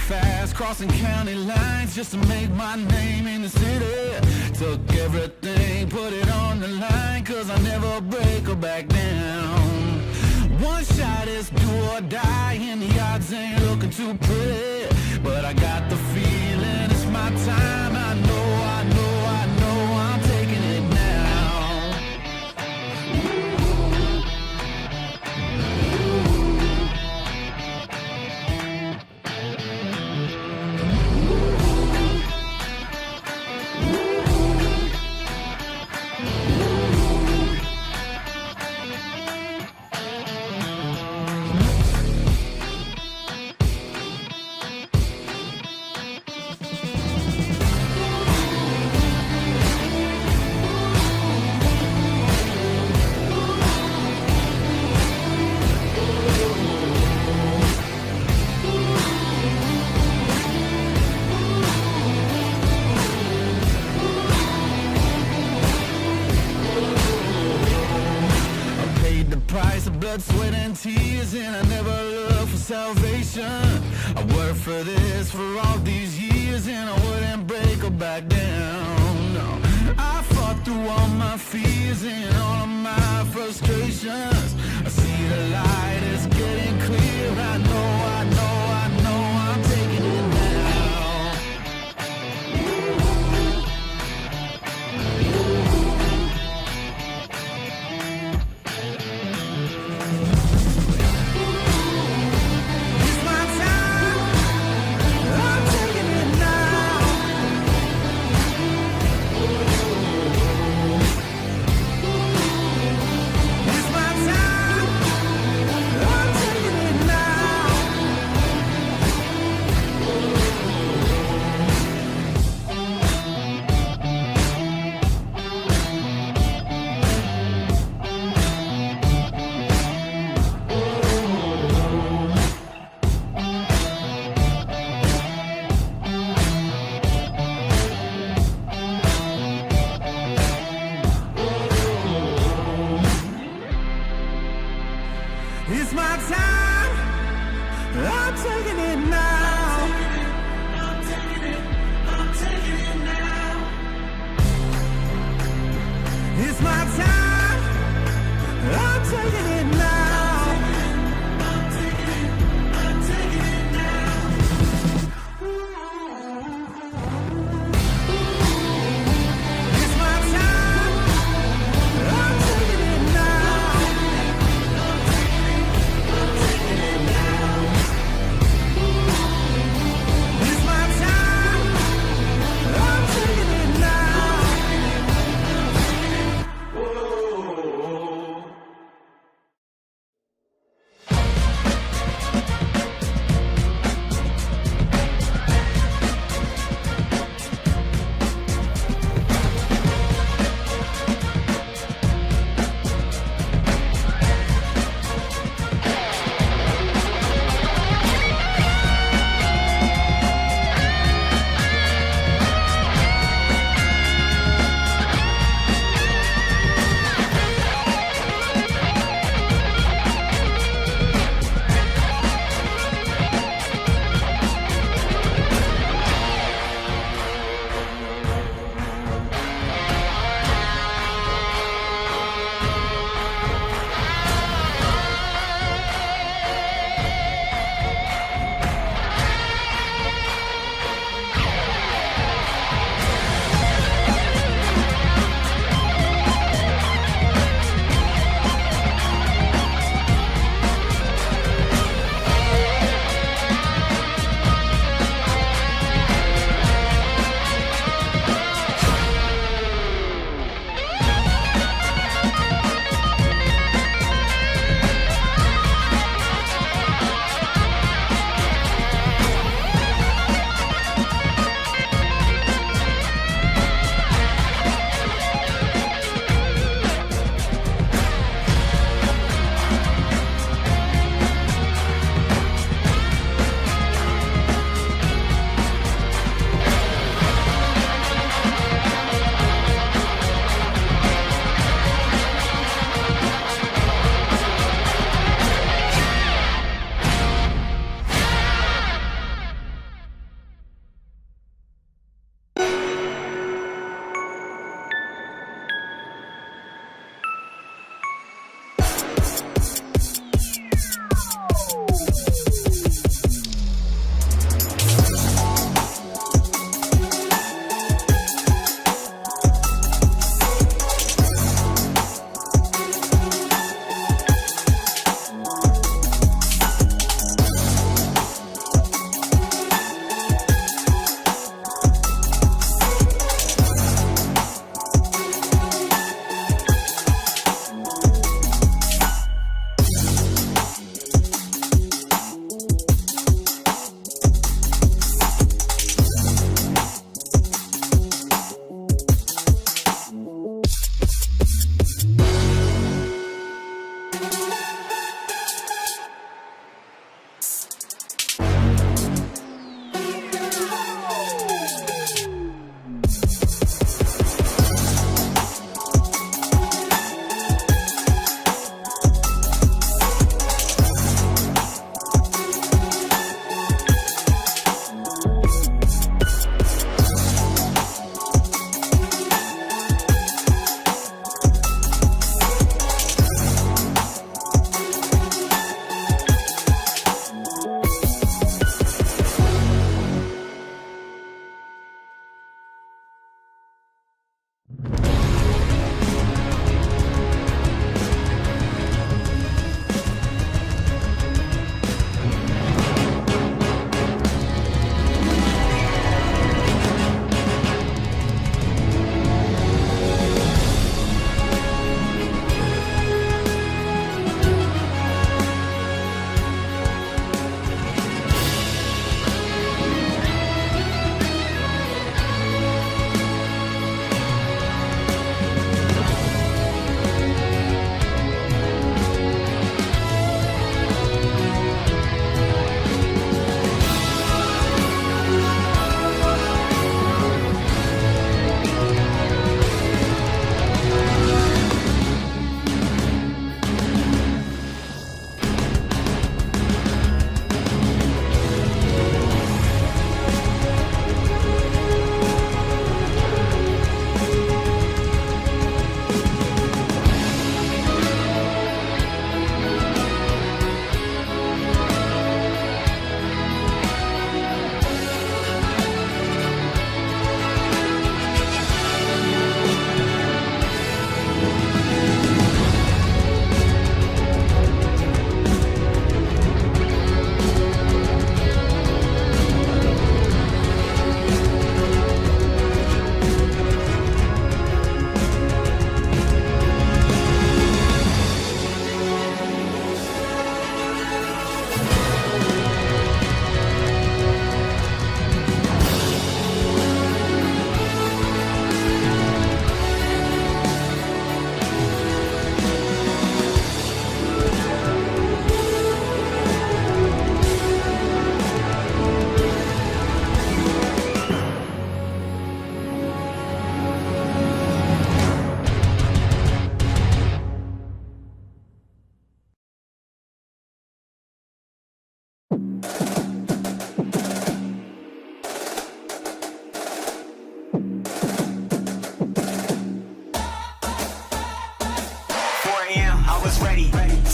fast, crossing county lines just to make my name in the city. Took everything, put it on the line, cause I never break or back down. One shot is do or die, and the odds ain't looking too pretty. But I got the feeling it's my time. I know I'm taking it now. Price of blood, sweat, and tears, and I never looked for salvation. I worked for this for all these years, and I wouldn't break or back down. No. I fought through all my fears and all of my frustrations. I see the light is getting clear. I know I'm taking it now. It's my time, I'm taking it now. I'm taking it now. It's my time, I'm taking it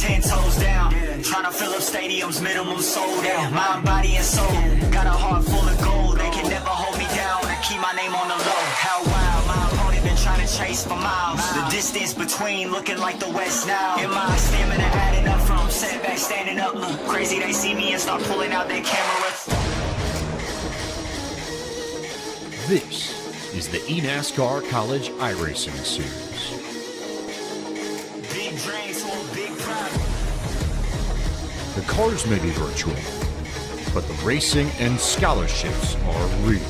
10 toes down. Trying to fill up stadiums, minimum sold out. Mind, body, and soul. Got a heart full of gold. They can never hold me down and keep my name on the low. How wild, my opponent been trying to chase for miles. The distance between looking like the West now. In my stamina adding up from setback, standing up. Look crazy, they see me and start pulling out their cameras. This is the eNASCAR College iRacing Series. Big dreams for a big pride. The cars may be virtual, but the racing and scholarships are real.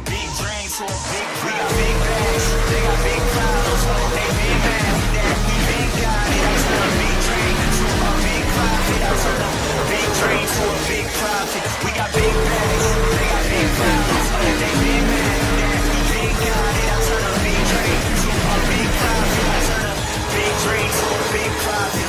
Big dreams for a big pride. We got big bags, they got big problems. They big bags, that we big got it. I turn a big dream into a big profit. I turn a big dream to a big profit. We got big bags, they got big problems. They big bags, that we big got it. I turn a big dream to a big profit. I turn a big dream to a big profit.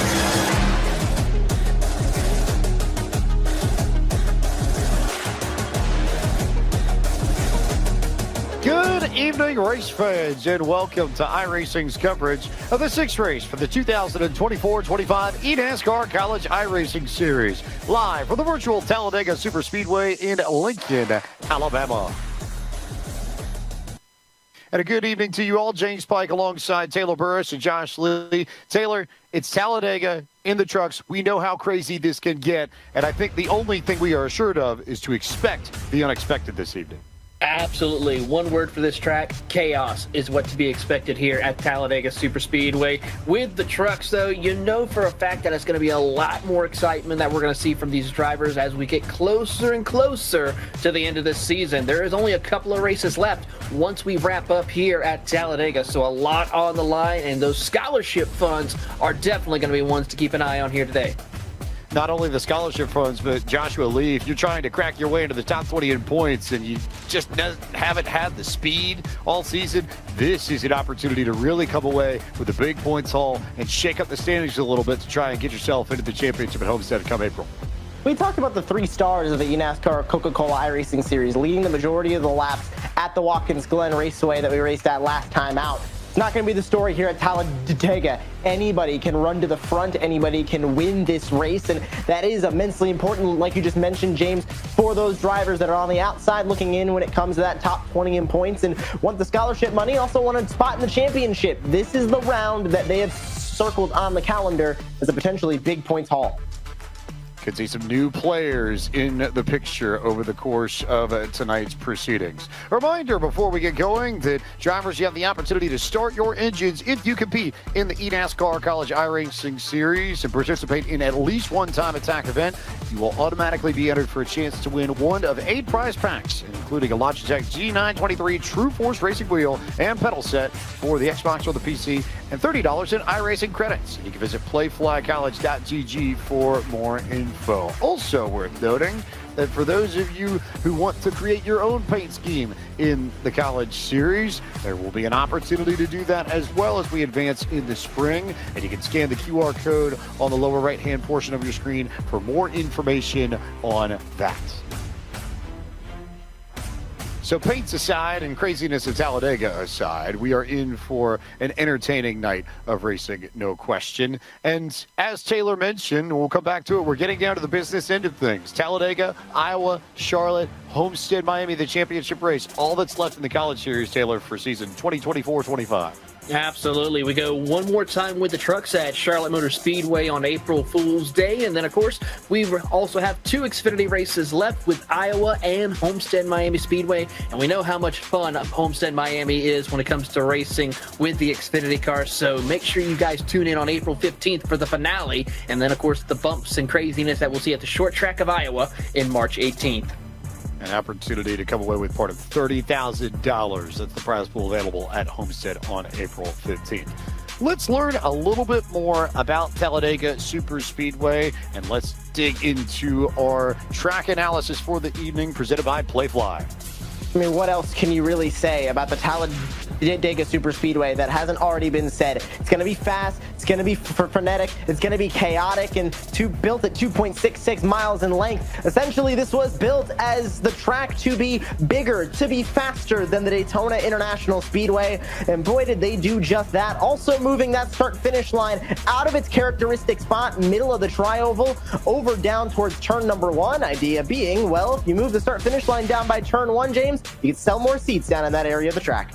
Good evening, race fans, and welcome to iRacing's coverage of the sixth race for the 2024-25 eNASCAR College iRacing Series, live from the virtual Talladega Superspeedway in Lincoln, Alabama. And a good evening to you all. James Pike alongside Taylor Burris and Josh Lee. Taylor, it's Talladega in the trucks. We know how crazy this can get, and I think the only thing we are assured of is to expect the unexpected this evening. Absolutely. One word for this track, chaos, is what to be expected here at Talladega Superspeedway. With the trucks, though, you know for a fact that it's going to be a lot more excitement that we're going to see from these drivers as we get closer and closer to the end of this season. There is only a couple of races left once we wrap up here at Talladega, so a lot on the line, and those scholarship funds are definitely going to be ones to keep an eye on here today. Not only the scholarship funds, but Joshua Lee, if you're trying to crack your way into the top 20 in points and you just haven't had the speed all season, this is an opportunity to really come away with a big points haul and shake up the standings a little bit to try and get yourself into the championship at Homestead come April. We talked about the three stars of the eNASCAR Coca-Cola iRacing Series leading the majority of the laps at the Watkins Glen Raceway that we raced at last time out. It's not going to be the story here at Talladega. Anybody can run to the front. Anybody can win this race. And that is immensely important, like you just mentioned, James, for those drivers that are on the outside looking in when it comes to that top 20 in points and want the scholarship money, also want a spot in the championship. This is the round that they have circled on the calendar as a potentially big points haul. Could see some new players in the picture over the course of tonight's proceedings. A reminder before we get going that drivers, you have the opportunity to start your engines if you compete in the eNASCAR College iRacing Series and participate in at least one time attack event. You will automatically be entered for a chance to win one of 8 prize packs, including a Logitech G923 True Force racing wheel and pedal set for the Xbox or the PC, and $30 in iRacing credits. You can visit playflycollege.gg for more info. Also worth noting that for those of you who want to create your own paint scheme in the college series, there will be an opportunity to do that as well as we advance in the spring. And you can scan the QR code on the lower right-hand portion of your screen for more information on that. So paints aside and craziness of Talladega aside, we are in for an entertaining night of racing, no question. And as Taylor mentioned, we'll come back to it, we're getting down to the business end of things. Talladega, Iowa, Charlotte, Homestead, Miami, the championship race. All that's left in the college series, Taylor, for season 2024-25. Absolutely. We go one more time with the trucks at Charlotte Motor Speedway on April Fool's Day. And then, of course, we also have 2 Xfinity races left with Iowa and Homestead Miami Speedway. And we know how much fun Homestead Miami is when it comes to racing with the Xfinity cars. So make sure you guys tune in on April 15th for the finale. And then, of course, the bumps and craziness that we'll see at the short track of Iowa in March 18th. An opportunity to come away with part of $30,000. That's the prize pool available at Homestead on April 15th. Let's learn a little bit more about Talladega Superspeedway, and let's dig into our track analysis for the evening presented by Playfly. I mean, what else can you really say about the Talladega Superspeedway that hasn't already been said? It's going to be fast, it's going to be frenetic, it's going to be chaotic, and built at 2.66 miles in length. Essentially, this was built as the track to be bigger, to be faster than the Daytona International Speedway, and boy, did they do just that. Also moving that start-finish line out of its characteristic spot, middle of the tri-oval, over down towards turn number 1. Idea being, well, if you move the start-finish line down by turn 1, James, you can sell more seats down in that area of the track.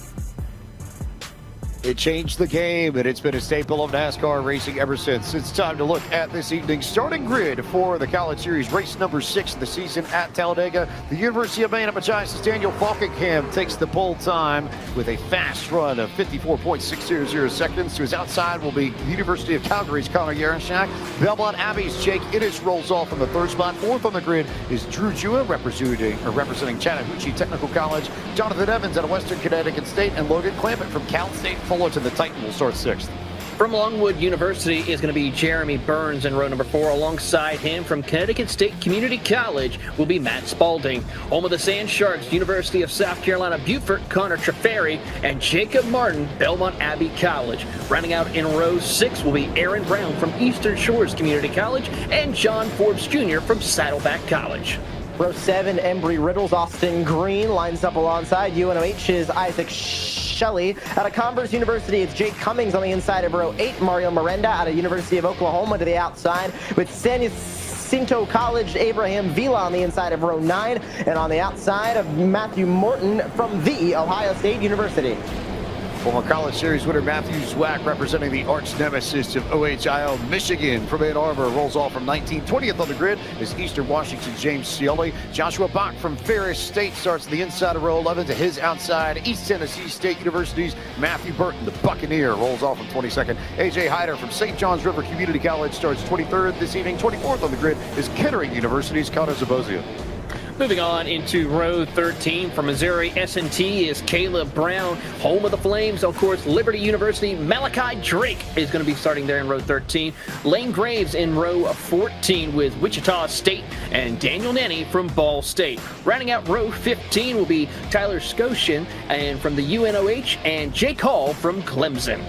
It changed the game, and it's been a staple of NASCAR racing ever since. It's time to look at this evening's starting grid for the College Series race number 6 of the season at Talladega. The University of Maine Machias' Daniel Falkingham takes the pole time with a fast run of 54.600 seconds. To his outside will be the University of Calgary's Connor Yarashak. Belmont Abbey's Jake Innes rolls off from the 3rd spot. 4th on the grid is Drew Jua representing Chattahoochee Technical College. Jonathan Evans out of Western Connecticut State, and Logan Clampett from Cal State Fullerton. The Titan will start 6th. From Longwood University is going to be Jeremy Burns in row number 4. Alongside him from Connecticut State Community College will be Matt Spalding. Home of the Sand Sharks, University of South Carolina Beaufort, Connor Treferi, and Jacob Martin, Belmont Abbey College. Rounding out in row 6 will be Aaron Brown from Eastern Shores Community College and John Forbes Jr. from Saddleback College. Row 7, Embry Riddles, Austin Green lines up alongside UNOH's Isaac Shelley. Out of Converse University, it's Jake Cummings on the inside of row 8. Mario Miranda out of University of Oklahoma to the outside, with San Jacinto College, Abraham Vila on the inside of row 9. And on the outside of Matthew Morton from the Ohio State University. Former College Series winner Matthew Zwack, representing the arch nemesis of OHIO Michigan from Ann Arbor, rolls off from 19. 20th on the grid is Eastern Washington's James Scioli. Joshua Bach from Ferris State starts the inside of row 11. To his outside, East Tennessee State University's Matthew Burton, the Buccaneer, rolls off from 22nd. AJ Hyder from St. John's River Community College starts 23rd this evening. 24th on the grid is Kettering University's Connor Zabozia. Moving on into row 13 from Missouri S&T is Caleb Brown. Home of the Flames, of course, Liberty University. Malachi Drake is going to be starting there in row 13. Lane Graves in row 14 with Wichita State, and Daniel Nenny from Ball State. Rounding out row 15 will be Tyler Scotian and from the UNOH, and Jake Hall from Clemson.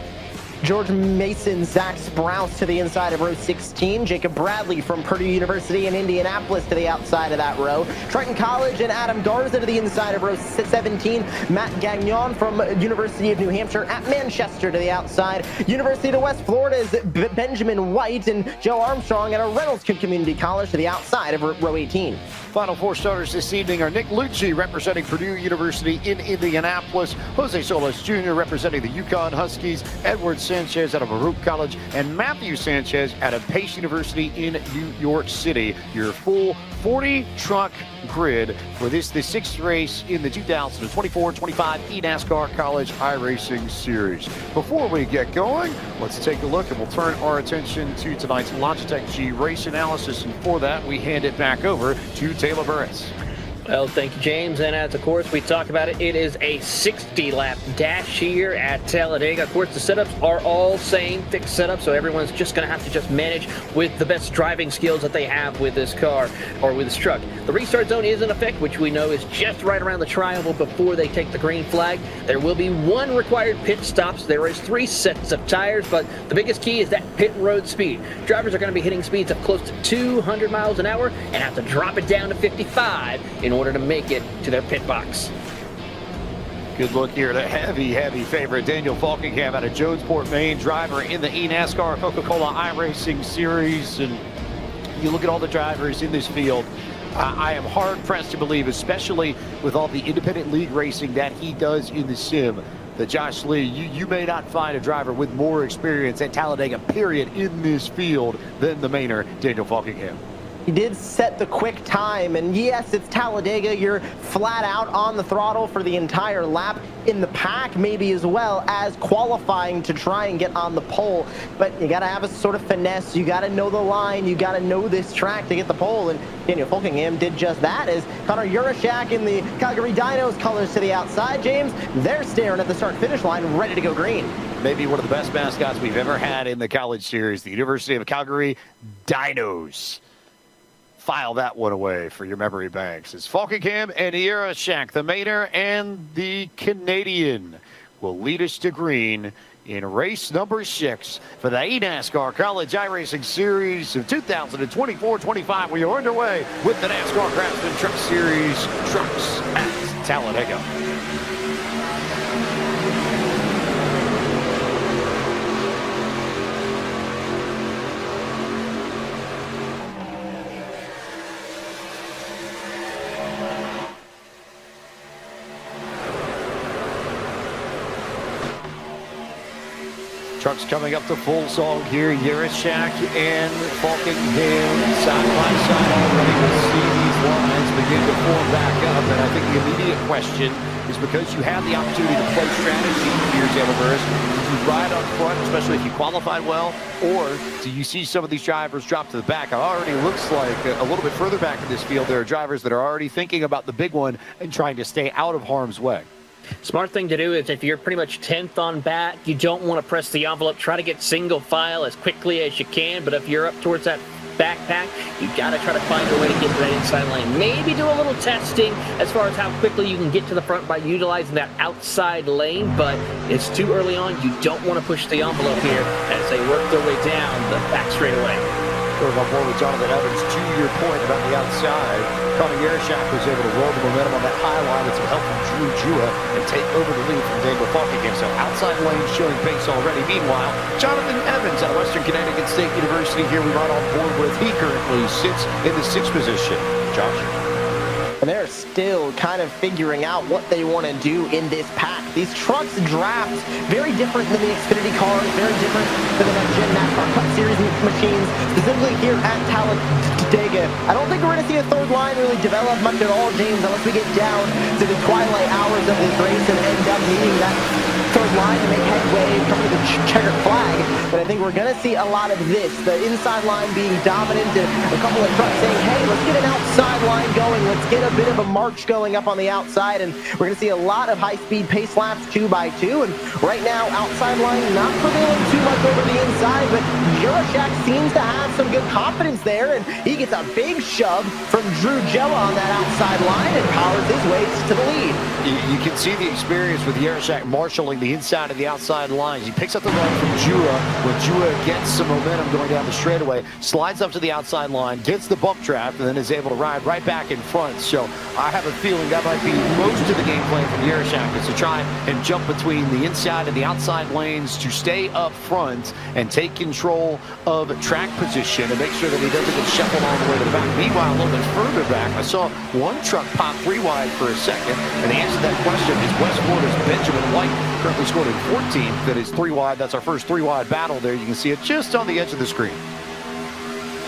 George Mason, Zach Sprouse to the inside of row 16. Jacob Bradley from Purdue University in Indianapolis to the outside of that row. Triton College and Adam Garza to the inside of row 17. Matt Gagnon from University of New Hampshire at Manchester to the outside. University of West Florida is Benjamin White and Joe Armstrong at a Reynolds Community College to the outside of row 18. Final 4 starters this evening are Nick Lucci representing Purdue University in Indianapolis, Jose Solis Jr. representing the UConn Huskies, Edward Sanchez out of Baruch College, and Matthew Sanchez out of Pace University in New York City. Your full 40-truck grid for the 6th race in the 2024-25 eNASCAR College iRacing Series. Before we get going, let's take a look, and we'll turn our attention to tonight's Logitech G race analysis, and for that, we hand it back over to Taylor Burris. Well, thank you, James. And as, of course, we talked about it, it is a 60-lap dash here at Talladega. Of course, the setups are all same, fixed setups, so everyone's just going to have to just manage with the best driving skills that they have with this car or with this truck. The restart zone is in effect, which we know is just right around the tri-oval before they take the green flag. There will be 1 required pit stop. There is 3 sets of tires, but the biggest key is that pit road speed. Drivers are going to be hitting speeds of close to 200 miles an hour and have to drop it down to 55 in order to make it to their pit box. Good look here. The heavy favorite, Daniel Falkingham out of Jonesport, Maine, driver in the eNASCAR Coca-Cola iRacing Series. And you look at all the drivers in this field, I am hard-pressed to believe, especially with all the independent league racing that he does in the sim, that Josh Lee, you may not find a driver with more experience at Talladega, period, in this field than the Mainer, Daniel Falkingham. He did set the quick time, and yes, it's Talladega. You're flat out on the throttle for the entire lap, in the pack maybe as well as qualifying to try and get on the pole. But you got to have a sort of finesse. You got to know the line. You got to know this track to get the pole, and Daniel Falkingham did just that as Connor Yarashak in the Calgary Dinos colors to the outside. James, they're staring at the start-finish line, ready to go green. Maybe one of the best mascots we've ever had in the College Series, the University of Calgary Dinos. file that one away for your memory banks. It's Falkingham and iRacing, the Mainer and the Canadian, will lead us to green in race number 6 for the eNASCAR College iRacing Series of 2024-25. We are underway with the NASCAR Craftsman Truck Series trucks at Talladega. Trucks coming up to full song here. iRacing and Falkingham side by side already. We'll see these lines begin to form back up. And I think the immediate question is, because you have the opportunity to play strategy here, Taylor Burris, do you ride up front, especially if you qualified well, or do you see some of these drivers drop to the back? It already looks like a little bit further back in this field, there are drivers that are already thinking about the big one and trying to stay out of harm's way. Smart thing to do is, if you're pretty much 10th on back, you don't want to press the envelope. Try to get single file as quickly as you can. But if you're up towards that backpack, you got to try to find a way to get to that inside lane. Maybe do a little testing as far as how quickly you can get to the front by utilizing that outside lane. But it's too early on. You don't want to push the envelope here as they work their way down the back straightaway. Going on board with Jonathan Evans. To your point about the outside, Conor iRacing was able to roll the momentum on that high line with some help from Drew Jua and take over the lead from Daniel Falkingham. So outside lane showing pace already. Meanwhile, Jonathan Evans out of Western Connecticut State University here we run on board with. He currently sits in the 6th position. Josh? And they're still kind of figuring out what they want to do in this pack. These trucks draft very different than the Xfinity cars, very different than the Gen NASCAR Cup Series machines, specifically here at Talladega. I don't think we're going to see a third line really develop much at all, James, unless we get down to the twilight hours of this race and end up needing that third line to make headway, cover the checkered flag. But I think we're going to see a lot of this, the inside line being dominant, and a couple of trucks saying, hey, let's get an outside line going, let's get a bit of a march going up on the outside, and we're going to see a lot of high-speed pace laps 2x2, and right now, outside line not prevailing too much over the inside, but iRacing seems to have some good confidence there, and he gets a big shove from Drew Jua on that outside line and powers his way to the lead. You can see the experience with iRacing marshaling the inside and the outside lines. He picks up the run from Jua when Jua gets some momentum going down the straightaway, slides up to the outside line, gets the bump draft, and then is able to ride right back in front. So I have a feeling that might be most of the game plan from iRacing, is to try and jump between the inside and the outside lanes to stay up front and take control of track position and make sure that he doesn't get shuffled all the way to the back. Meanwhile, a little bit further back, I saw one truck pop 3 wide for a second, and the answer to that question is West Florida's Benjamin White, currently scored in 14th. That is 3 wide. That's our first 3 wide battle there. You can see it just on the edge of the screen.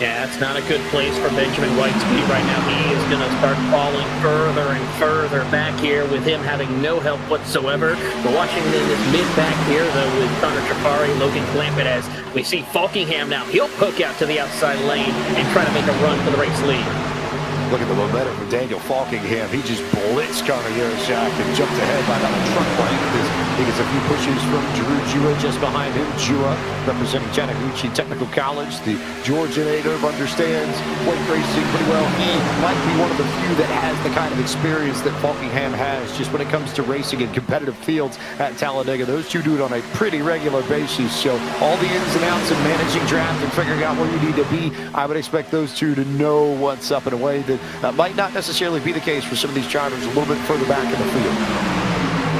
Yeah, it's not a good place for Benjamin White to be right now. He is going to start falling further and further back here with him having no help whatsoever. We're watching in this mid-back here, though, with Connor Trapari, Logan Clampett, as we see Falkingham now. He'll poke out to the outside lane and try to make a run for the race lead. Look at the momentum from Daniel Falkingham. He just blitzed Conor iRacing and jumped ahead by about a truck length. He gets a few pushes from Drew Jua just behind him. Jua, representing Chattahoochee Technical College, the Georgia native, understands weight racing pretty well. He might be one of the few that has the kind of experience that Falkingham has just when it comes to racing in competitive fields at Talladega. Those two do it on a pretty regular basis. So all the ins and outs of managing draft and figuring out where you need to be, I would expect those two to know what's up in a way that might not necessarily be the case for some of these drivers a little bit further back in the field.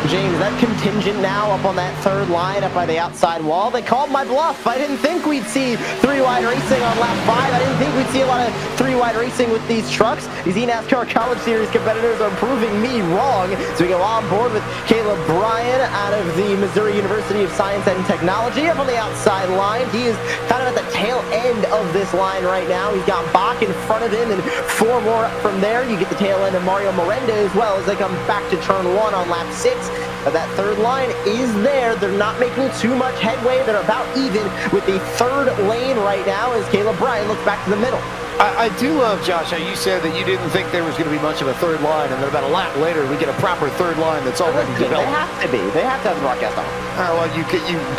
James, that contingent now up on that third line up by the outside wall. They called my bluff. I didn't think we'd see 3 wide racing on lap 5. I didn't think we'd see a lot of 3 wide racing with these trucks. These eNASCAR College Series competitors are proving me wrong. So we go on board with Caleb Bryan out of the Missouri University of Science and Technology up on the outside line. He is kind of at the tail end of this line right now. He's got Bach in front of him and 4 more up from there. You get the tail end of Mario Miranda as well as they come back to turn 1 on lap 6. But that third line is there. They're not making too much headway. They're about even with the third lane right now as Caleb Bryan looks back to the middle. I do love, Josh, how you said that you didn't think there was going to be much of a third line, and then about a lap later, we get a proper third line that's already developed. They have to be. They have to have the broadcast on. Well, you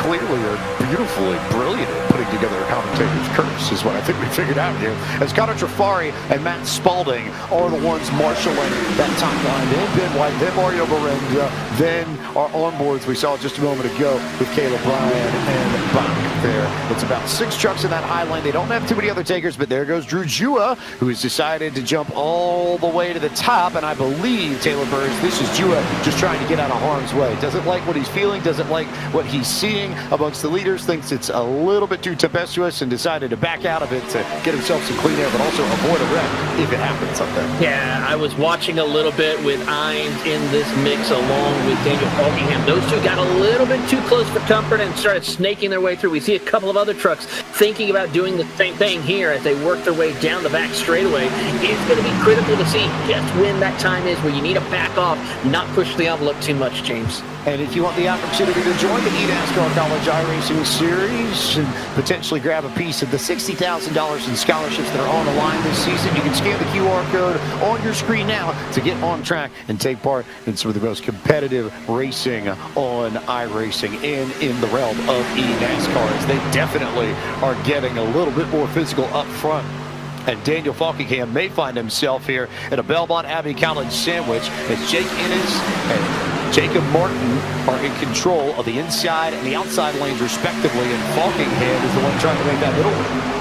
clearly are beautifully brilliant at putting together a commentator's curse, is what I think we figured out here. As Connor Trafari and Matt Spalding are the ones marshaling that top line. Then Ben White, then Mario Berenda, then our onboards we saw just a moment ago with Caleb Bryan and Bach there. It's about 6 trucks in that high line. They don't have too many other takers, but there goes Drew Jua, who has decided to jump all the way to the top, and I believe, Taylor Burns, this is Jua just trying to get out of harm's way. Doesn't like what he's feeling, doesn't like what he's seeing amongst the leaders, thinks it's a little bit too tempestuous, and decided to back out of it to get himself some clean air, but also avoid a wreck if it happens up there. Yeah, I was watching a little bit with Ines in this mix along with Daniel Falkingham. Those two got a little bit too close for comfort and started snaking their way through. We see a couple of other trucks thinking about doing the same thing here as they work their way down the back straightaway. It's going to be critical to see just when that time is where you need to back off, not push the envelope too much, James. And if you want the opportunity to join the eNASCAR College iRacing Series and potentially grab a piece of the $60,000 in scholarships that are on the line this season, you can scan the QR code on your screen now to get on track and take part in some of the most competitive racing on iRacing and in the realm of eNASCAR, as they definitely are getting a little bit more physical up front. And Daniel Falkingham may find himself here at a Belmont Abbey College sandwich as Jake Innes and Jacob Martin are in control of the inside and the outside lanes respectively, and Falkingham is the one trying to make that middle one.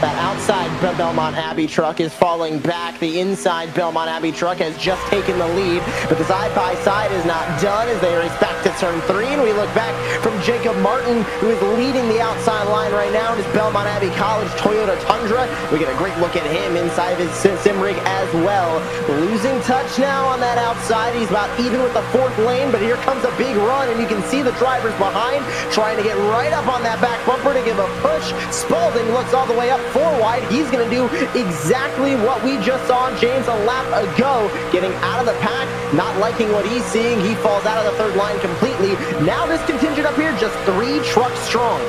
That outside Belmont Abbey truck is falling back. The inside Belmont Abbey truck has just taken the lead, but the side-by-side is not done as they race back to turn 3, and we look back from Jacob Martin, who is leading the outside line right now in his Belmont Abbey College Toyota Tundra. We get a great look at him inside his sim rig as well. Losing touch now on that outside. He's about even with the 4th lane, but here comes a big run, and you can see the drivers behind trying to get right up on that back bumper to give a push. Spalding looks all the way up 4 wide. He's going to do exactly what we just saw James a lap ago, getting out of the pack, not liking what he's seeing. He falls out of the 3rd line completely. Now this contingent up here, just 3 trucks strong.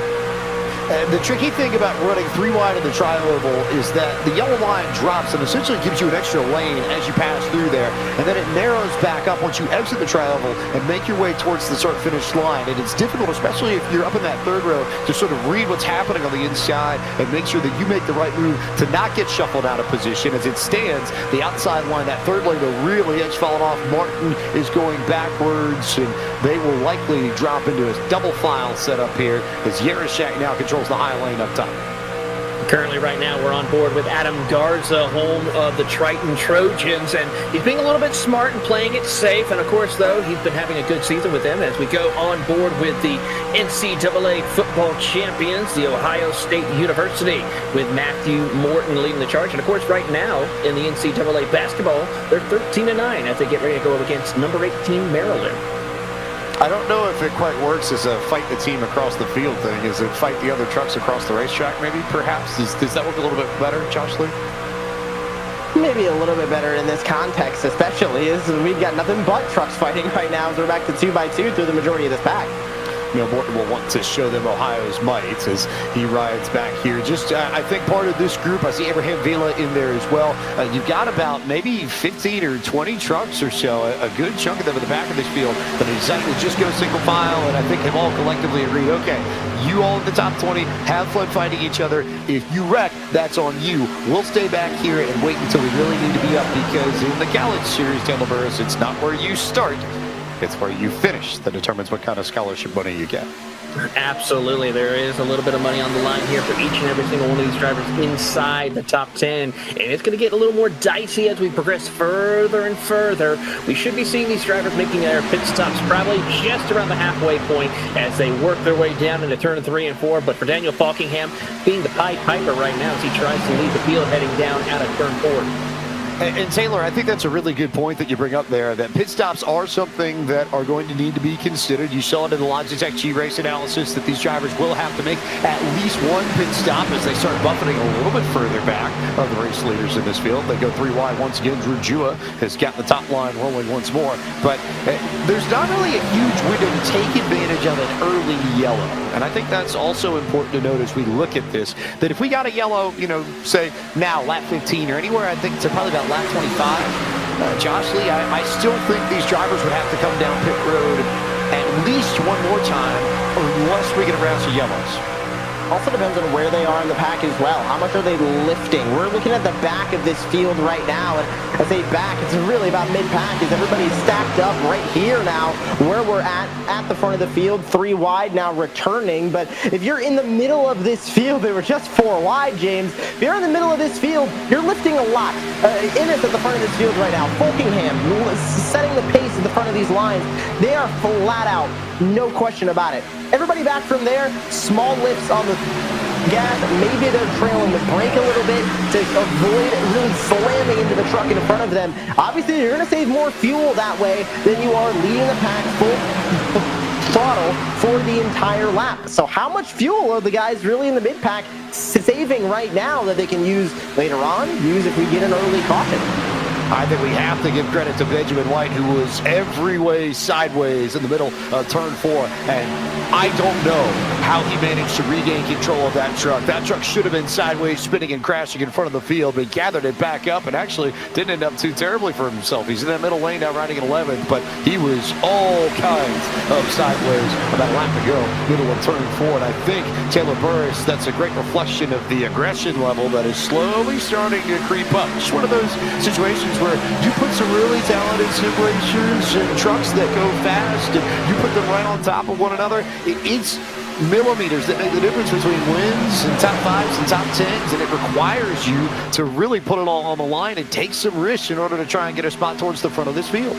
And the tricky thing about running 3 wide in the tri-oval is that the yellow line drops and essentially gives you an extra lane as you pass through there, and then it narrows back up once you exit the tri-oval and make your way towards the start-finish line. And it's difficult, especially if you're up in that 3rd row, to sort of read what's happening on the inside and make sure that you make the right move to not get shuffled out of position. As it stands, the outside line, that 3rd lane, though, really edge falling off. Martin is going backwards, and they will likely drop into a double file setup here as Yarashak now controls the high lane up top. Currently, right now, we're on board with Adam Garza, home of the Triton Trojans, and he's being a little bit smart and playing it safe. And of course, though, he's been having a good season with them as we go on board with the NCAA football champions, the Ohio State University, with Matthew Morton leading the charge. And of course, right now in the NCAA basketball, they're 13-9 as they get ready to go up against number 18 Maryland. I don't know if it quite works as a fight the team across the field thing. Is it fight the other trucks across the racetrack, maybe, perhaps? Does that work a little bit better, Josh Lee? Maybe a little bit better in this context, especially as we've got nothing but trucks fighting right now as we're back to 2x2 through the majority of this pack. You know, Morton will want to show them Ohio's might as he rides back here. Just, I think part of this group, I see Abraham Vila in there as well. You've got about maybe 15 or 20 trucks or so, a good chunk of them in the back of this field that have decided to just go single file, and I think they've all collectively agreed, okay, you all in the top 20, have fun fighting each other. If you wreck, that's on you. We'll stay back here and wait until we really need to be up, because in the college series, Taylor Burris, it's not where you start, it's where you finish that determines what kind of scholarship money you get. Absolutely. There is a little bit of money on the line here for each and every single one of these drivers inside the top 10. And it's going to get a little more dicey as we progress further and further. We should be seeing these drivers making their pit stops probably just around the halfway point as they work their way down into turn 3 and 4. But for Daniel Falkingham, being the Pied Piper right now as he tries to lead the field heading down out of turn 4. And Taylor, I think that's a really good point that you bring up there, that pit stops are something that are going to need to be considered. You saw it in the Logitech G-Race analysis that these drivers will have to make at least one pit stop as they start buffeting a little bit further back of the race leaders in this field. They go 3 wide once again. Drew Jua has got the top line rolling once more. But there's not really a huge window to take advantage of an early yellow. And I think that's also important to note as we look at this, that if we got a yellow, say now lap 15 or anywhere, I think to probably about lap 25, Josh Lee, I still think these drivers would have to come down pit road at least one more time unless we get around some yellows. Also depends on where they are in the pack as well. How much are they lifting? We're looking at the back of this field right now, and I say back, it's really about mid-pack as everybody's stacked up right here now where we're at the front of the field, 3 wide now returning. But if you're in the middle of this field, they were just 4 wide, James. If you're in the middle of this field, you're lifting a lot. Innes at the front of this field right now. Folkingham setting the pace at the front of these lines. They are flat out, no question about it. Everybody back from there, small lifts on the gas. Maybe they're trailing the brake a little bit to avoid really slamming into the truck in front of them. Obviously, you're going to save more fuel that way than you are leading the pack full throttle for the entire lap. So how much fuel are the guys really in the mid-pack saving right now that they can use later on, use if we get an early caution? I think we have to give credit to Benjamin White, who was every way sideways in the middle of turn 4. And I don't know how he managed to regain control of that truck. That truck should have been sideways, spinning and crashing in front of the field, but gathered it back up and actually didn't end up too terribly for himself. He's in that middle lane now, riding at 11th, but he was all kinds of sideways about a lap to go, middle of turn 4. And I think Taylor Burris, that's a great reflection of the aggression level that is slowly starting to creep up. Just one of those situations where you put some really talented sim racers and trucks that go fast, and you put them right on top of one another. It's millimeters that make the difference between wins and top 5s and top 10s, and it requires you to really put it all on the line and take some risks in order to try and get a spot towards the front of this field.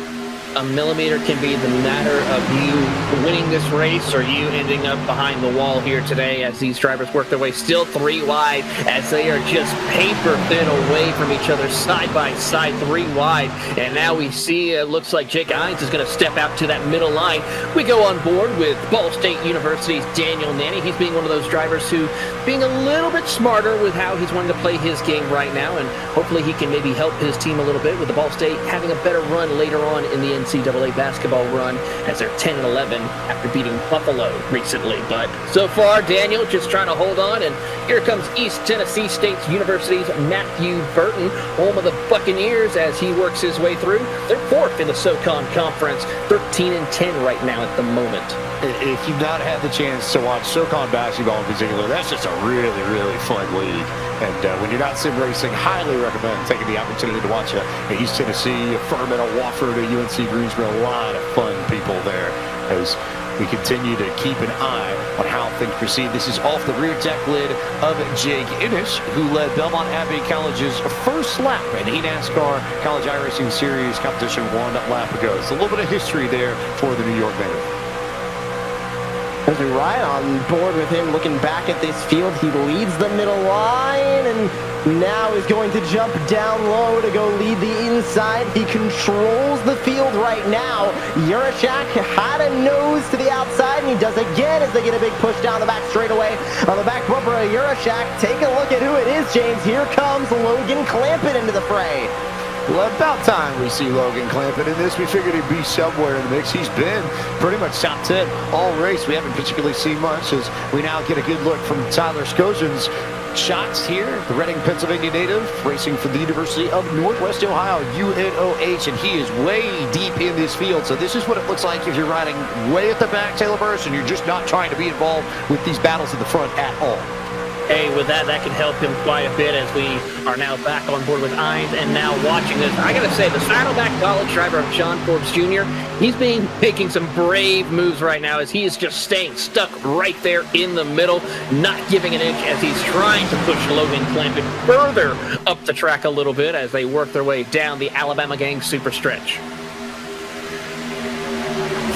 A millimeter can be the matter of you winning this race or you ending up behind the wall here today as these drivers work their way still 3 wide as they are just paper thin away from each other side by side, 3 wide. And now we see it looks like Jake Hines is going to step out to that middle line. We go on board with Ball State University's Daniel Nanny. He's being one of those drivers who being a little bit smarter with how he's wanting to play his game right now, and hopefully he can maybe help his team a little bit with the Ball State having a better run later on in the NCAA basketball run as they're 10-11 after beating Buffalo recently. But so far, Daniel just trying to hold on, and here comes East Tennessee State University's Matthew Burton, home of the Buccaneers, as he works his way through. They're 4th in the SoCon Conference, 13-10 right now at the moment. If you've not had the chance to watch SoCon basketball in particular, that's just a really, really fun league. And when you're not sim racing, highly recommend taking the opportunity to watch a East Tennessee, a Furman, a Wofford, a UNC Greensboro. A lot of fun people there as we continue to keep an eye on how things proceed. This is off the rear deck lid of Jake Innish, who led Belmont Abbey College's first lap in eNASCAR College iRacing Series competition 1 lap ago. It's a little bit of history there for the New York native. As we ride on board with him, looking back at this field, he leads the middle line and now is going to jump down low to go lead the inside. He controls the field right now. Yurashak had a nose to the outside, and he does again as they get a big push down the back straightaway. On the back bumper of Yurashak, take a look at who it is, James. Here comes Logan Clampett into the fray. Well, about time we see Logan Clampett in this. We figured he'd be somewhere in the mix. He's been pretty much top 10 all race. We haven't particularly seen much as we now get a good look from Tyler Skojan's shots here. The Reading, Pennsylvania native, racing for the University of Northwest Ohio, UNOH, and he is way deep in this field. So this is what it looks like if you're riding way at the back, Taylor Burris, and you're just not trying to be involved with these battles at the front at all. Hey, with that can help him quite a bit as we are now back on board with Hines and now watching this. I got to say, the Saddleback College driver of John Forbes Jr., he's making some brave moves right now as he is just staying stuck right there in the middle, not giving an inch as he's trying to push Logan Clampett further up the track a little bit as they work their way down the Alabama Gang super stretch.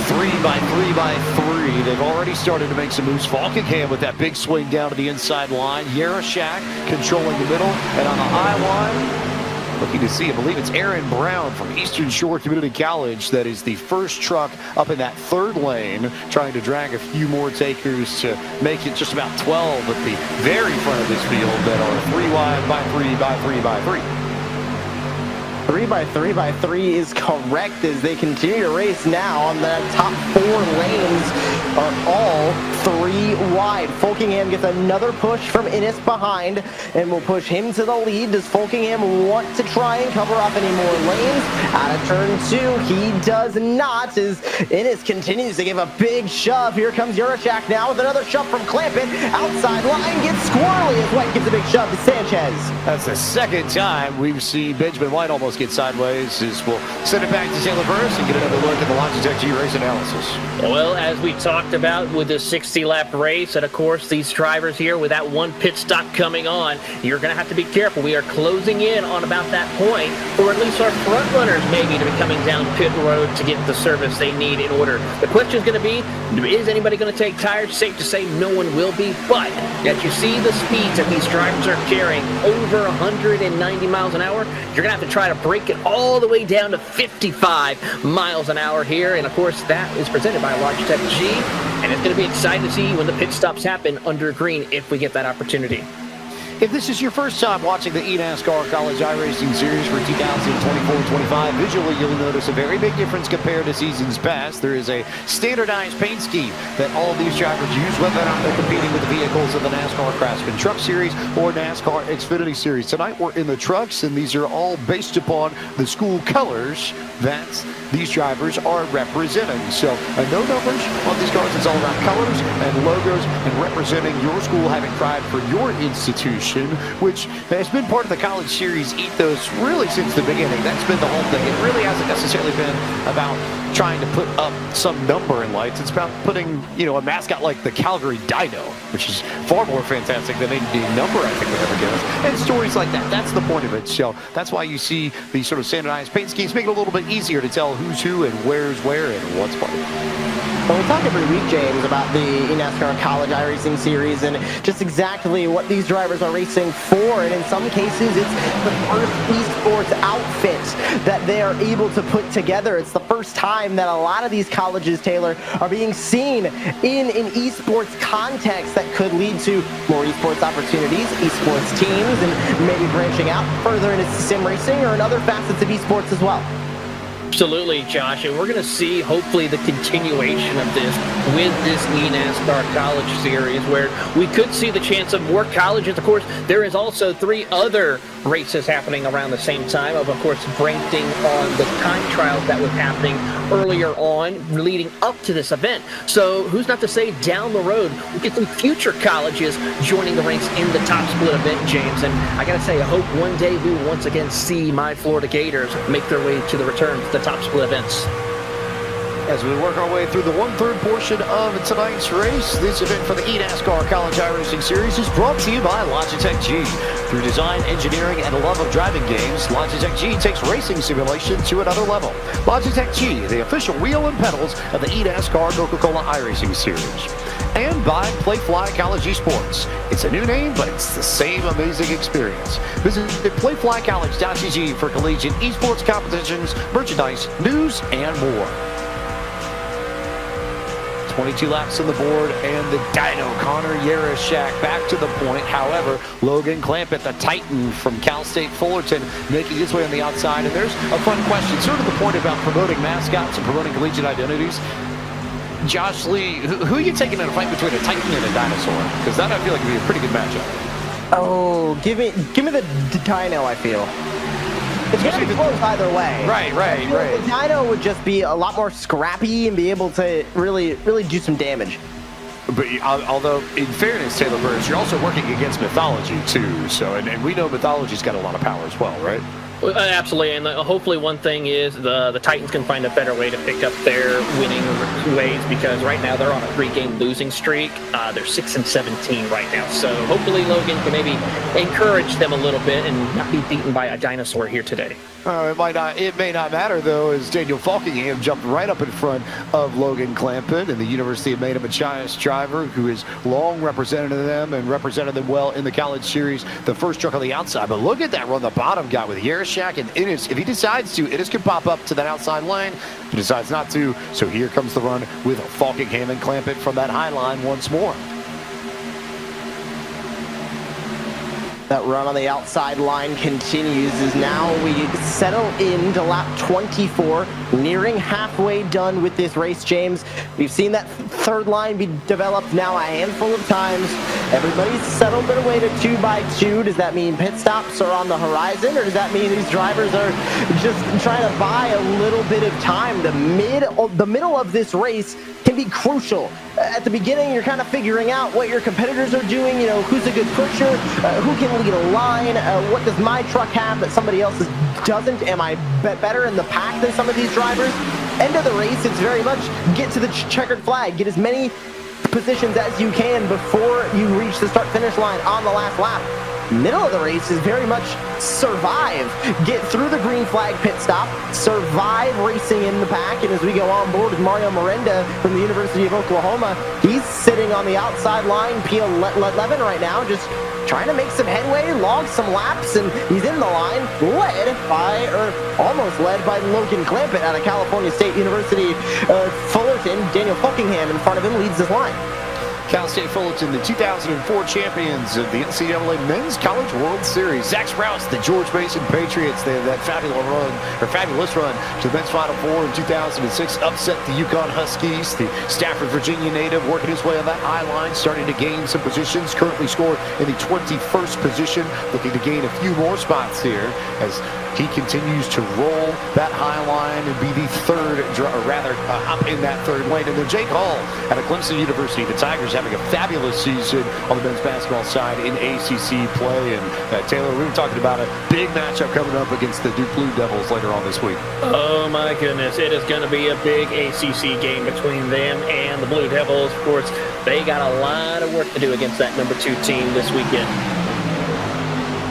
3 by 3 by 3. They've already started to make some moves. Falkingham with that big swing down to the inside line. Yarashak controlling the middle. And on the high line, looking to see, I believe it's Aaron Brown from Eastern Shore Community College that is the first truck up in that third lane, trying to drag a few more takers to make it just about 12 at the very front of this field that are 3 wide by 3 by 3 by 3. 3 by 3 by 3 is correct as they continue to race now on the top 4 lanes are all 3 wide. Folkingham gets another push from Innes behind and will push him to the lead. Does Folkingham want to try and cover up any more lanes? Out of turn 2, he does not as Innes continues to give a big shove. Here comes Juracek now with another shove from Clampett. Outside line gets squirrely as White gives a big shove to Sanchez. That's the second time we've seen Benjamin White almost get sideways. As we'll send it back to Taylor Burris and get another look at the Logitech G race analysis. Well, as we talked about with this 60-lap race, and of course these drivers here with that one pit stop coming on, you're going to have to be careful. We are closing in on about that point, or at least our front runners maybe to be coming down pit road to get the service they need in order. The question is going to be, is anybody going to take tires? Safe to say no one will be, but as you see the speeds that these drivers are carrying, over 190 miles an hour, you're going to have to try to break it all the way down to 55 miles an hour here. And of course, that is presented by Logitech G. And it's going to be exciting to see when the pit stops happen under green if we get that opportunity. If this is your first time watching the eNASCAR College iRacing Series for 2024-25, visually you'll notice a very big difference compared to seasons past. There is a standardized paint scheme that all of these drivers use, whether or not they're competing with the vehicles of the NASCAR Craftsman Truck Series or NASCAR Xfinity Series. Tonight we're in the trucks, and these are all based upon the school colors that these drivers are representing. So no numbers on these cars. It's all about colors and logos and representing your school, having pride for your institution, which has been part of the College Series ethos really since the beginning. That's been the whole thing. It really hasn't necessarily been about trying to put up some number in lights. It's about putting, a mascot like the Calgary Dino, which is far more fantastic than any number I think they've ever given us. And stories like that. That's the point of it. So that's why you see these sort of standardized paint schemes make it a little bit easier to tell who's who and where's where and what's what. Well, we talk every week, James, about the eNASCAR College iRacing Series and just exactly what these drivers are racing for. And in some cases, it's the first esports outfit that they are able to put together. It's the first time that a lot of these colleges, Taylor, are being seen in an esports context that could lead to more esports opportunities, esports teams, and maybe branching out further into sim racing or in other facets of esports as well. Absolutely, Josh, and we're going to see hopefully the continuation of this with this eNASCAR College Series, where we could see the chance of more colleges. Of course, there is also 3 other races happening around the same time, of course breaking on the time trials that was happening earlier on leading up to this event. So who's not to say down the road we get some future colleges joining the ranks in the top split event, James. And I gotta say, I hope one day we will once again see my Florida Gators make their way to the return to the top split events. As we work our way through the 1/3 portion of tonight's race, this event for the eNASCAR College iRacing Series is brought to you by Logitech G. Through design, engineering, and a love of driving games, Logitech G takes racing simulation to another level. Logitech G, the official wheel and pedals of the eNASCAR Coca-Cola iRacing Series. And by Playfly College Esports. It's a new name, but it's the same amazing experience. Visit playflycollege.gg for collegiate esports competitions, merchandise, news, and more. 22 laps on the board, and the Dino, Connor Juracek, back to the point. However, Logan Clampett, the Titan from Cal State Fullerton, making his way on the outside. And there's a fun question, sort of the point about promoting mascots and promoting collegiate identities. Josh Lee, who are you taking in a fight between a Titan and a dinosaur? Because that I feel like would be a pretty good matchup. Oh, give me the Dino, I feel. It's going to be close either way. Right. The Dino would just be a lot more scrappy and be able to really do some damage. But although, in fairness, Taylor Burris, you're also working against mythology, too. So, and we know mythology's got a lot of power as well, right? Absolutely, and hopefully one thing is the Titans can find a better way to pick up their winning ways, because right now they're on a 3-game losing streak. They're 6-17 right now, so hopefully Logan can maybe encourage them a little bit and not be beaten by a dinosaur here today. It may not matter, though, as Daniel Folkingham jumped right up in front of Logan Clampett, and the University of Maine Machias driver, who has long represented them and represented them well in the College Series, the first truck on the outside. But look at that run the bottom got with Juracek Yurashak and Innes. If he decides to, Innes could pop up to that outside lane. If he decides not to, so here comes the run with Falkingham and Clampett from that high line once more. That run on the outside line continues as now we settle into lap 24, nearing halfway done with this race, James. We've seen that third line be developed now a handful of times. Everybody's settled their way to 2x2. Does that mean pit stops are on the horizon, or does that mean these drivers are just trying to buy a little bit of time? The middle of this race can be crucial. At the beginning, you're kind of figuring out what your competitors are doing, you know, who's a good pusher, who can lead a line, what does my truck have that somebody else's doesn't, am I better in the pack than some of these drivers? End of the race, it's very much get to the checkered flag, get as many positions as you can before you reach the start-finish line on the last lap. Middle of the race is very much survive. Get through the green flag pit stop, survive racing in the pack, and as we go on board with Mario Miranda from the University of Oklahoma, he's sitting on the outside line, P11 right now, just trying to make some headway, log some laps, and he's in the line, almost led by Logan Clampett out of California State University, Fullerton. Daniel Falkingham in front of him leads this line. Cal State Fullerton, the 2004 champions of the NCAA Men's College World Series. Zach Sprouse, the George Mason Patriots, they had that fabulous run to the men's Final Four in 2006, upset the Yukon Huskies. The Stafford, Virginia native working his way on that high line, starting to gain some positions, currently scored in the 21st position, looking to gain a few more spots here as he continues to roll that high line and be the third, or rather up in that third lane. And then Jake Hall out of Clemson University, the Tigers having a fabulous season on the men's basketball side in ACC play. And Taylor, we were talking about a big matchup coming up against the Duke Blue Devils later on this week. Oh my goodness, it is going to be a big ACC game between them and the Blue Devils. Of course, they got a lot of work to do against that number 2 team this weekend.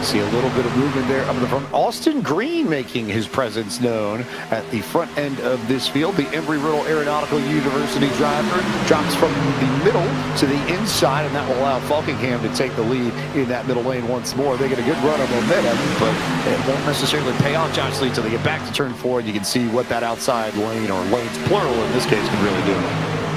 See a little bit of movement there up in the front. Austin Green making his presence known at the front end of this field. The Embry-Riddle Aeronautical University driver drops from the middle to the inside, and that will allow Falkingham to take the lead in that middle lane once more. They get a good run of momentum, but it won't necessarily pay off, Josh Lee, until they get back to turn 4, and you can see what that outside lane, or lanes plural in this case, can really do.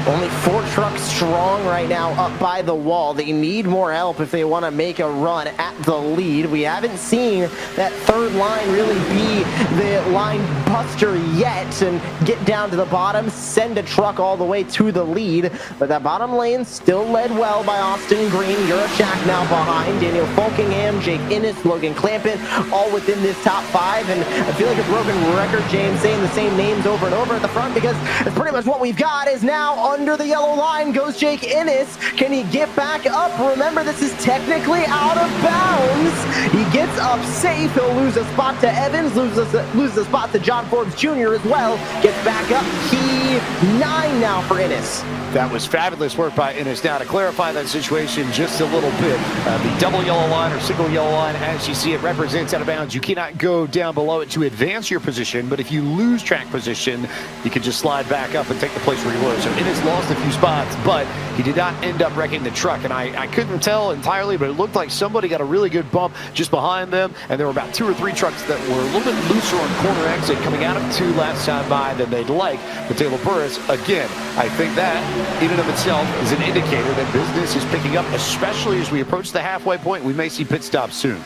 Only 4 trucks strong right now up by the wall. They need more help if they want to make a run at the lead. We haven't seen that third line really be the line buster yet and get down to the bottom, send a truck all the way to the lead. But that bottom lane still led well by Austin Green. Yurashak now behind. Daniel Falkingham, Jake Innes, Logan Clampett, all within this top 5. And I feel like a broken record, James, saying the same names over and over at the front, because it's pretty much what we've got is now under the yellow line goes Jake Innes. Can he get back up? Remember, this is technically out of bounds. He gets up safe. He'll lose a spot to Evans, loses a spot to John Forbes Jr. as well. Gets back up. P9 now for Innes. That was fabulous work by Innes. Now, to clarify that situation just a little bit, the double yellow line or single yellow line, as you see it, represents out of bounds. You cannot go down below it to advance your position, but if you lose track position, you can just slide back up and take the place where you were. So Innes lost a few spots, but he did not end up wrecking the truck, and I couldn't tell entirely, but it looked like somebody got a really good bump just behind them, and there were about 2 or 3 trucks that were a little bit looser on corner exit coming out of 2 laps time by than they'd like. But Taylor Burris, again, I think that in and of itself is an indicator that business is picking up, especially as we approach the halfway point. We may see pit stops soon.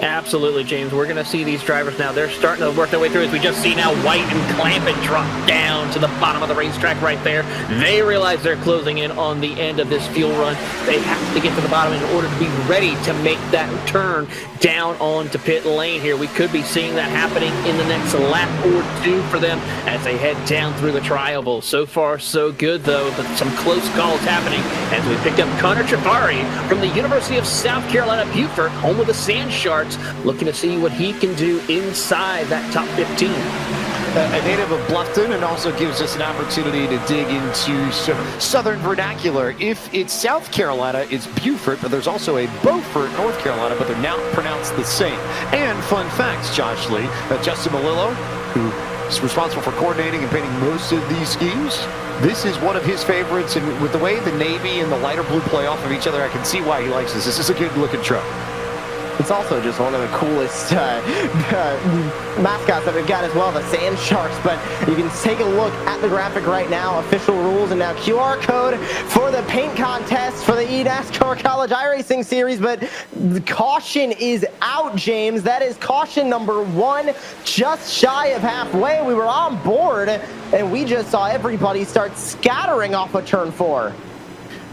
Absolutely, James. We're going to see these drivers now. They're starting to work their way through. As we just see now, White and Clampett drop down to the bottom of the racetrack right there. They realize they're closing in on the end of this fuel run. They have to get to the bottom in order to be ready to make that turn down onto pit lane here. We could be seeing that happening in the next lap or 2 for them as they head down through the tri-oval. So far, so good, though, but some close calls happening as we picked up Connor Trifari from the University of South Carolina, Beaufort, home of the Sand Sharks, looking to see what he can do inside that top 15. A native of Bluffton, and also gives us an opportunity to dig into southern vernacular. If it's South Carolina, it's Beaufort, but there's also a Beaufort, North Carolina, but they're now pronounced the same. And fun facts, Josh Lee, Justin Malillo, who is responsible for coordinating and painting most of these schemes, this is one of his favorites, and with the way the navy and the lighter blue play off of each other, I can see why he likes this. This is a good looking truck. It's also just one of the coolest mascots that we've got as well, the Sand Sharks. But you can take a look at the graphic right now, official rules, and now QR code for the paint contest for the eNASCAR College iRacing Series. But the caution is out, James. That is caution number 1, just shy of halfway. We were on board, and we just saw everybody start scattering off of turn 4.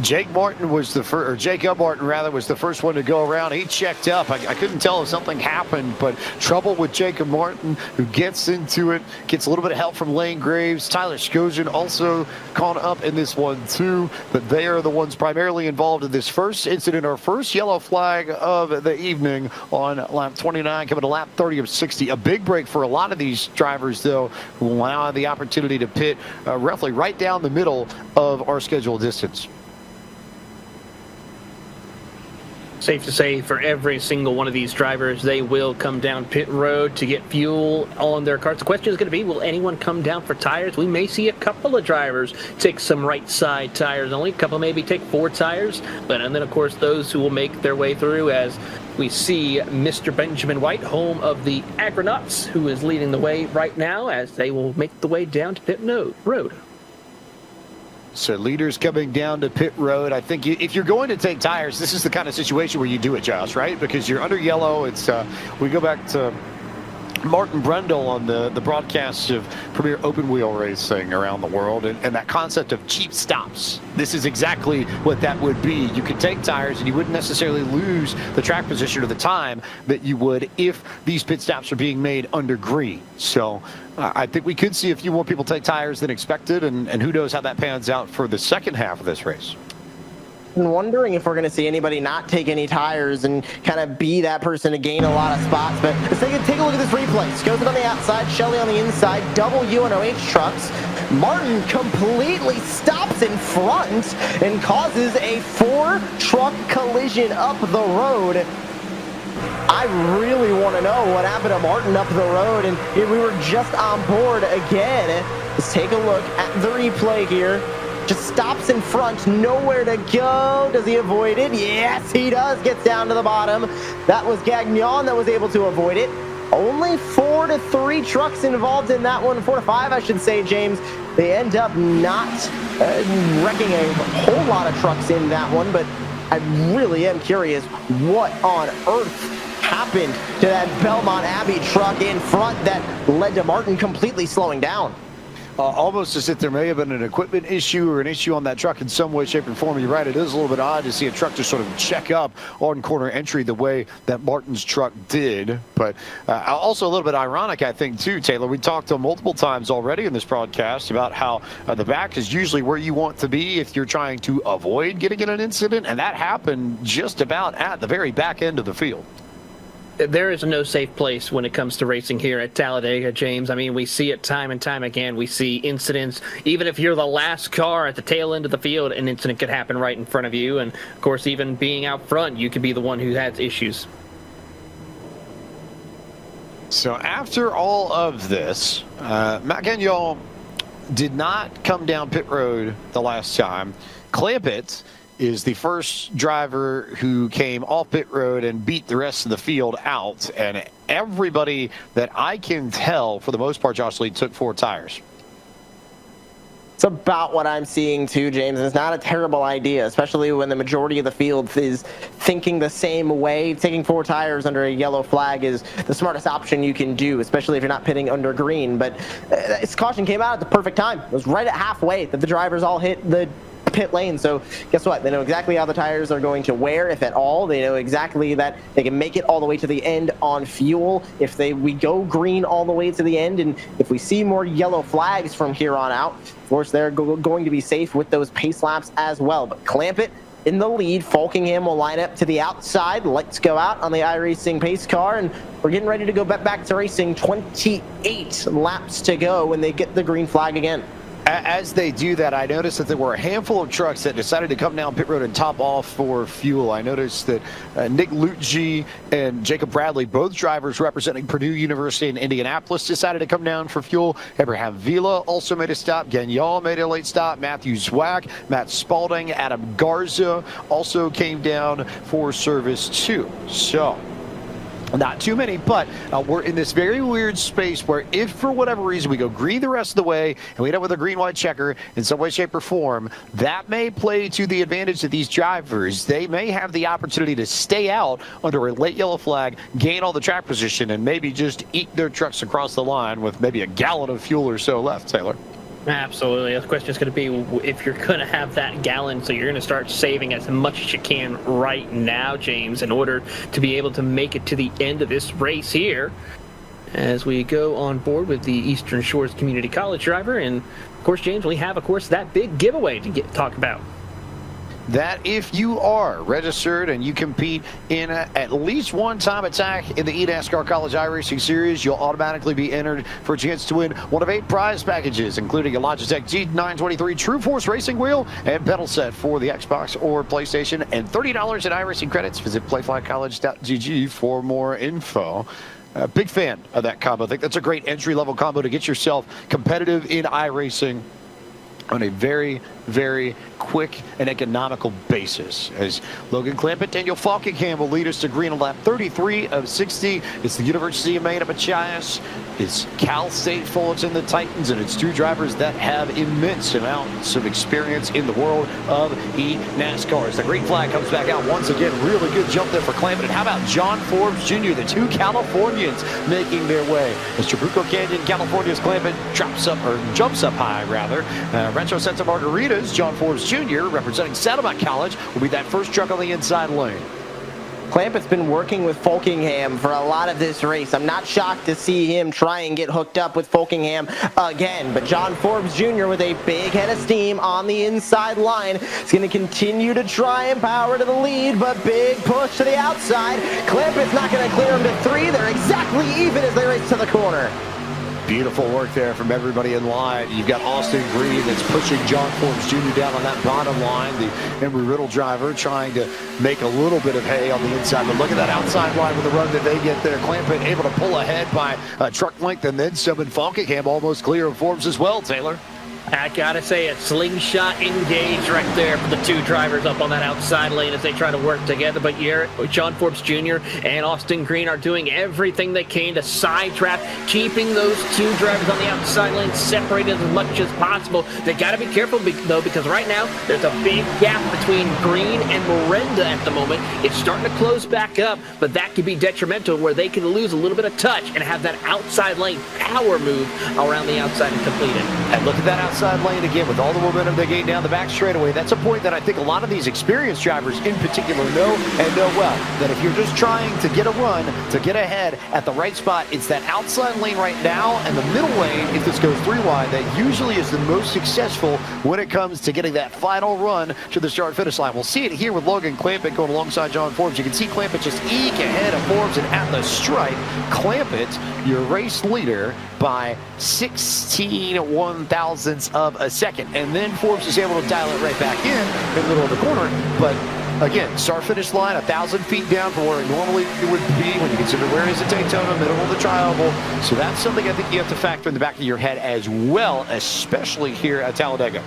Jacob Martin was the first one to go around. He checked up. I couldn't tell if something happened, but trouble with Jacob Martin, who gets into it, gets a little bit of help from Lane Graves. Tyler Skojan also caught up in this one too, but they are the ones primarily involved in this first incident, our first yellow flag of the evening on lap 29, coming to lap 30 of 60. A big break for a lot of these drivers, though, who will now have the opportunity to pit roughly right down the middle of our scheduled distance. Safe to say for every single one of these drivers, they will come down pit road to get fuel on their cars. The question is going to be, will anyone come down for tires? We may see a couple of drivers take some right side tires only. A couple maybe take 4 tires. And then, of course, those who will make their way through, as we see Mr. Benjamin White, home of the Agronauts, who is leading the way right now as they will make the way down to pit road. So leaders coming down to pit road. I think if you're going to take tires, this is the kind of situation where you do it, Josh, right? Because you're under yellow. It's we go back to Martin Brundle on the broadcast of Premier Open Wheel Racing around the world, and that concept of cheap stops. This is exactly what that would be. You could take tires and you wouldn't necessarily lose the track position or the time that you would if these pit stops are being made under green. So I think we could see a few more people take tires than expected, and who knows how that pans out for the second half of this race. I'm wondering if we're going to see anybody not take any tires and kind of be that person to gain a lot of spots. But let's take a look at this replay. Skogan on the outside, Shelley on the inside, double UNOH trucks. Martin completely stops in front and causes a 4-truck collision up the road. I really want to know what happened to Martin up the road, and we were just on board again. Let's take a look at the replay here. Just stops in front, nowhere to go. Does he avoid it? Yes, he does. Gets down to the bottom. That was Gagnon that was able to avoid it. Only 4 to 3 trucks involved in that one. 4 to 5, I should say, James. They end up not wrecking a whole lot of trucks in that one, but I really am curious what on earth happened to that Belmont Abbey truck in front that led to Martin completely slowing down. Almost as if there may have been an equipment issue or an issue on that truck in some way, shape, or form. You're right, it is a little bit odd to see a truck just sort of check up on corner entry the way that Martin's truck did. But also a little bit ironic, I think, too, Taylor. We talked multiple times already in this broadcast about how the back is usually where you want to be if you're trying to avoid getting in an incident, and that happened just about at the very back end of the field. There is no safe place when it comes to racing here at Talladega, James. I mean, we see it time and time again. We see incidents. Even if you're the last car at the tail end of the field, an incident could happen right in front of you. And, of course, even being out front, you could be the one who has issues. So after all of this, Matt Gagnon did not come down pit road the last time. Clampett is the first driver who came off pit road and beat the rest of the field out. And everybody that I can tell, for the most part, Josh Lee, took 4 tires. It's about what I'm seeing too, James. It's not a terrible idea, especially when the majority of the field is thinking the same way. Taking 4 tires under a yellow flag is the smartest option you can do, especially if you're not pitting under green. But this caution came out at the perfect time. It was right at halfway that the drivers all hit the pit lane. So guess what? They know exactly how the tires are going to wear, if at all. They know exactly that they can make it all the way to the end on fuel if we go green all the way to the end. And if we see more yellow flags from here on out, of course, they're going to be safe with those pace laps as well. But Clampett in the lead. Falkingham will line up to the outside. Lights go out on the iRacing pace car, and we're getting ready to go back to racing. 28 laps to go when they get the green flag again. As they do that, I noticed that there were a handful of trucks that decided to come down pit road and top off for fuel. I noticed that Nick Lucci and Jacob Bradley, both drivers representing Purdue University in Indianapolis, decided to come down for fuel. Abraham Vila also made a stop. Gagnon made a late stop. Matthew Zwack, Matt Spalding, Adam Garza also came down for service too. So Not too many, but we're in this very weird space where if for whatever reason we go green the rest of the way and we end up with a green-white checker in some way, shape, or form, that may play to the advantage of these drivers. They may have the opportunity to stay out under a late yellow flag, gain all the track position, and maybe just eat their trucks across the line with maybe a gallon of fuel or so left, Taylor. Absolutely. The question is going to be if you're going to have that gallon, so you're going to start saving as much as you can right now, James, in order to be able to make it to the end of this race here. As we go on board with the Eastern Shores Community College driver, and of course, James, we have, of course, that big giveaway to talk about. That if you are registered and you compete in at least one time attack in the eNASCAR College iRacing Series, you'll automatically be entered for a chance to win one of 8 prize packages, including a Logitech G923 True Force racing wheel and pedal set for the Xbox or PlayStation, and $30 in iRacing credits. Visit playflycollege.gg for more info. Big fan of that combo. I think that's a great entry-level combo to get yourself competitive in iRacing on a very, very quick and economical basis. As Logan Clampett, Daniel Falkingham will lead us to green on lap 33 of 60. It's the University of Maine at Machias. It's Cal State Fullerton, the Titans, and it's 2 drivers that have immense amounts of experience in the world of eNASCAR. As the green flag comes back out once again, really good jump there for Clampett. And how about John Forbes Jr., the 2 Californians making their way. As Trabuco Canyon, California's Clampett jumps up high, rather. Retro Santa Margaritas, John Forbes Jr., representing Saddleback College, will be that first truck on the inside lane. Clampett's been working with Falkingham for a lot of this race. I'm not shocked to see him try and get hooked up with Falkingham again. But John Forbes Jr. with a big head of steam on the inside line is going to continue to try and power to the lead, but big push to the outside. Clampett's not going to clear him to 3. They're exactly even as they race to the corner. Beautiful work there from everybody in line. You've got Austin Green that's pushing John Forbes Jr. down on that bottom line. The Embry-Riddle driver trying to make a little bit of hay on the inside. But look at that outside line with the run that they get there. Clampett able to pull ahead by a truck length, and then some, and Falkingham almost clear of Forbes as well, Taylor. I gotta say, a slingshot engage right there for the 2 drivers up on that outside lane as they try to work together. But John Forbes Jr. and Austin Green are doing everything they can to sidetrack, keeping those 2 drivers on the outside lane separated as much as possible. They gotta be careful, though, because right now there's a big gap between Green and Miranda at the moment. It's starting to close back up, but that could be detrimental where they can lose a little bit of touch and have that outside lane power move around the outside and complete it. And look at that outside lane again with all the momentum they gain down the back straightaway. That's a point that I think a lot of these experienced drivers in particular know well. That if you're just trying to get a run, to get ahead at the right spot, it's that outside lane right now and the middle lane, if this goes 3 wide, that usually is the most successful when it comes to getting that final run to the start-finish line. We'll see it here with Logan Clampett going alongside John Forbes. You can see Clampett just eke ahead of Forbes, and at the stripe, Clampett, your race leader, by 16 1/1000ths of a second. And then Forbes is able to dial it right back in the middle of the corner. But again, start-finish line 1,000 feet down from where it normally would be when you consider where it is at Daytona, middle of the tri-oval. So that's something I think you have to factor in the back of your head as well, especially here at Talladega.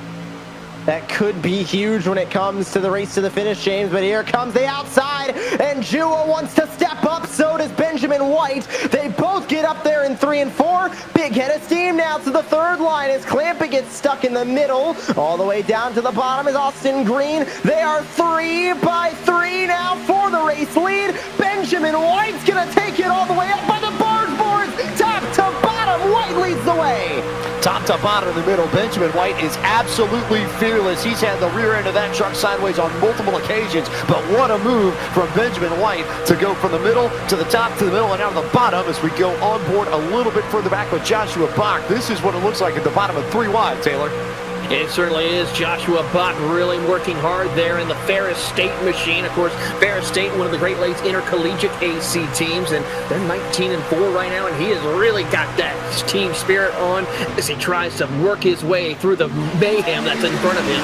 That could be huge when it comes to the race to the finish, James, but here comes the outside, and Jua wants to step up, so does Benjamin White. They both get up there in 3 and 4. Big head of steam now to the 3rd line as Clampett gets stuck in the middle. All the way down to the bottom is Austin Green. They are 3 by 3 now for the race lead. Benjamin White's going to take it all the way up by the barge boards. Top to bottom, White leads the way. Top to bottom in the middle, Benjamin White is absolutely fearless. He's had the rear end of that truck sideways on multiple occasions, but what a move from Benjamin White to go from the middle to the top to the middle and out of the bottom as we go on board a little bit further back with Joshua Bach. This is what it looks like at the bottom of 3 wide, Taylor. It certainly is. Joshua Bach really working hard there in the Ferris State machine. Of course, Ferris State, one of the Great Lakes intercollegiate AC teams, and they're 19 and 4 right now, and he has really got that team spirit on as he tries to work his way through the mayhem that's in front of him.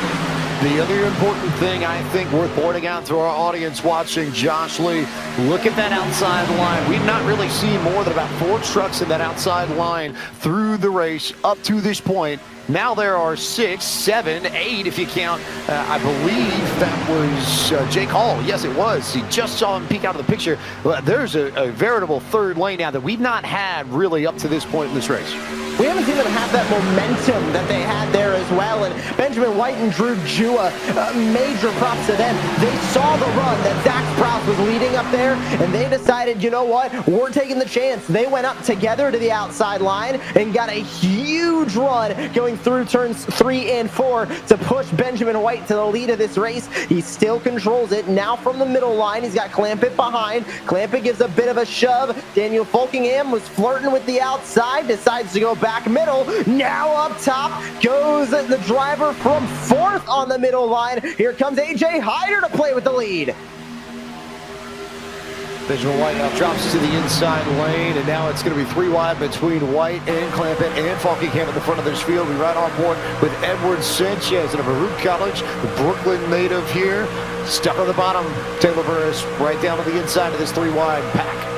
The other important thing I think worth pointing out to our audience watching Josh Lee, look at that outside line. We've not really seen more than about 4 trucks in that outside line through the race up to this point. Now there are 6, 7, 8 if you count. I believe that was Jake Hall. Yes, it was. You just saw him peek out of the picture. There's a veritable third lane now that we've not had really up to this point in this race. We haven't even had that momentum that they had there as well. And Benjamin White and Drew Jua, major props to them. They saw the run that Zach Sprouse was leading up there, and they decided, you know what, we're taking the chance. They went up together to the outside line and got a huge run going through turns 3 and 4 to push Benjamin White to the lead of this race. He still controls it. Now from the middle line, he's got Clampett behind. Clampett gives a bit of a shove. Daniel Folkingham was flirting with the outside, decides to go back middle. Now up top goes the driver from 4th on the middle line. Here comes AJ Hyder to play with the lead. Benjamin White now drops to the inside lane, and now it's going to be 3 wide between White and Clampett and Folkingham at the front of this field. We right on board with Edward Sanchez, a Baruch College, the Brooklyn native here. Stuck on the bottom, Taylor Burris right down to the inside of this 3 wide pack.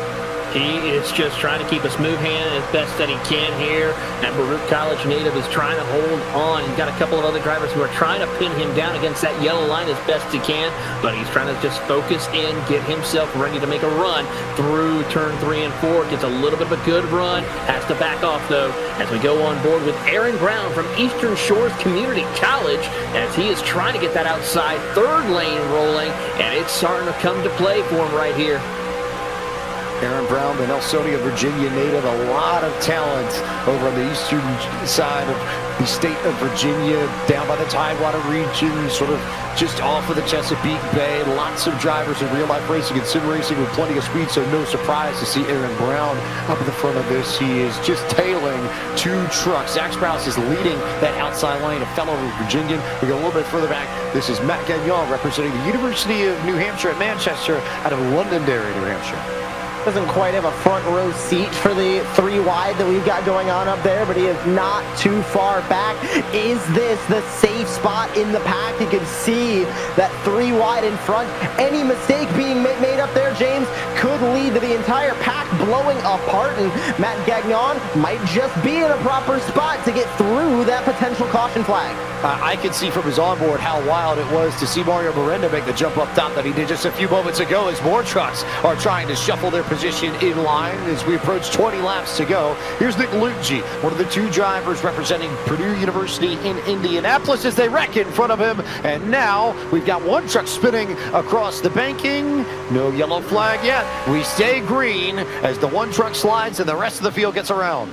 He is just trying to keep a smooth hand as best that he can here. And Baruch College native is trying to hold on. He's got a couple of other drivers who are trying to pin him down against that yellow line as best he can. But he's trying to just focus in, get himself ready to make a run through turn 3 and 4. Gets a little bit of a good run. Has to back off, though, as we go on board with Aaron Brown from Eastern Shores Community College, as he is trying to get that outside 3rd lane rolling. And it's starting to come to play for him right here. Aaron Brown, the Nelsonia, Virginia native, a lot of talent over on the eastern side of the state of Virginia, down by the Tidewater region, sort of just off of the Chesapeake Bay. Lots of drivers in real-life racing and sim racing with plenty of speed, so no surprise to see Aaron Brown up in the front of this. He is just tailing 2 trucks. Zach Sprouse is leading that outside lane, a fellow Virginian. We go a little bit further back. This is Matt Gagnon representing the University of New Hampshire at Manchester out of Londonderry, New Hampshire. Doesn't quite have a front row seat for the 3 wide that we've got going on up there, but he is not too far back. Is this the safe spot in the pack? You can see that 3 wide in front. Any mistake being made up there, James, could lead to the entire pack blowing apart, and Matt Gagnon might just be in a proper spot to get through that potential caution flag. I could see from his onboard how wild it was to see Mario Miranda make the jump up top that he did just a few moments ago, as more trucks are trying to shuffle their position in line as we approach 20 laps to go. Here's Nick Lucci, one of the 2 drivers representing Purdue University in Indianapolis, as they wreck in front of him. And now we've got 1 truck spinning across the banking. No yellow flag yet. We stay green as the 1 truck slides and the rest of the field gets around.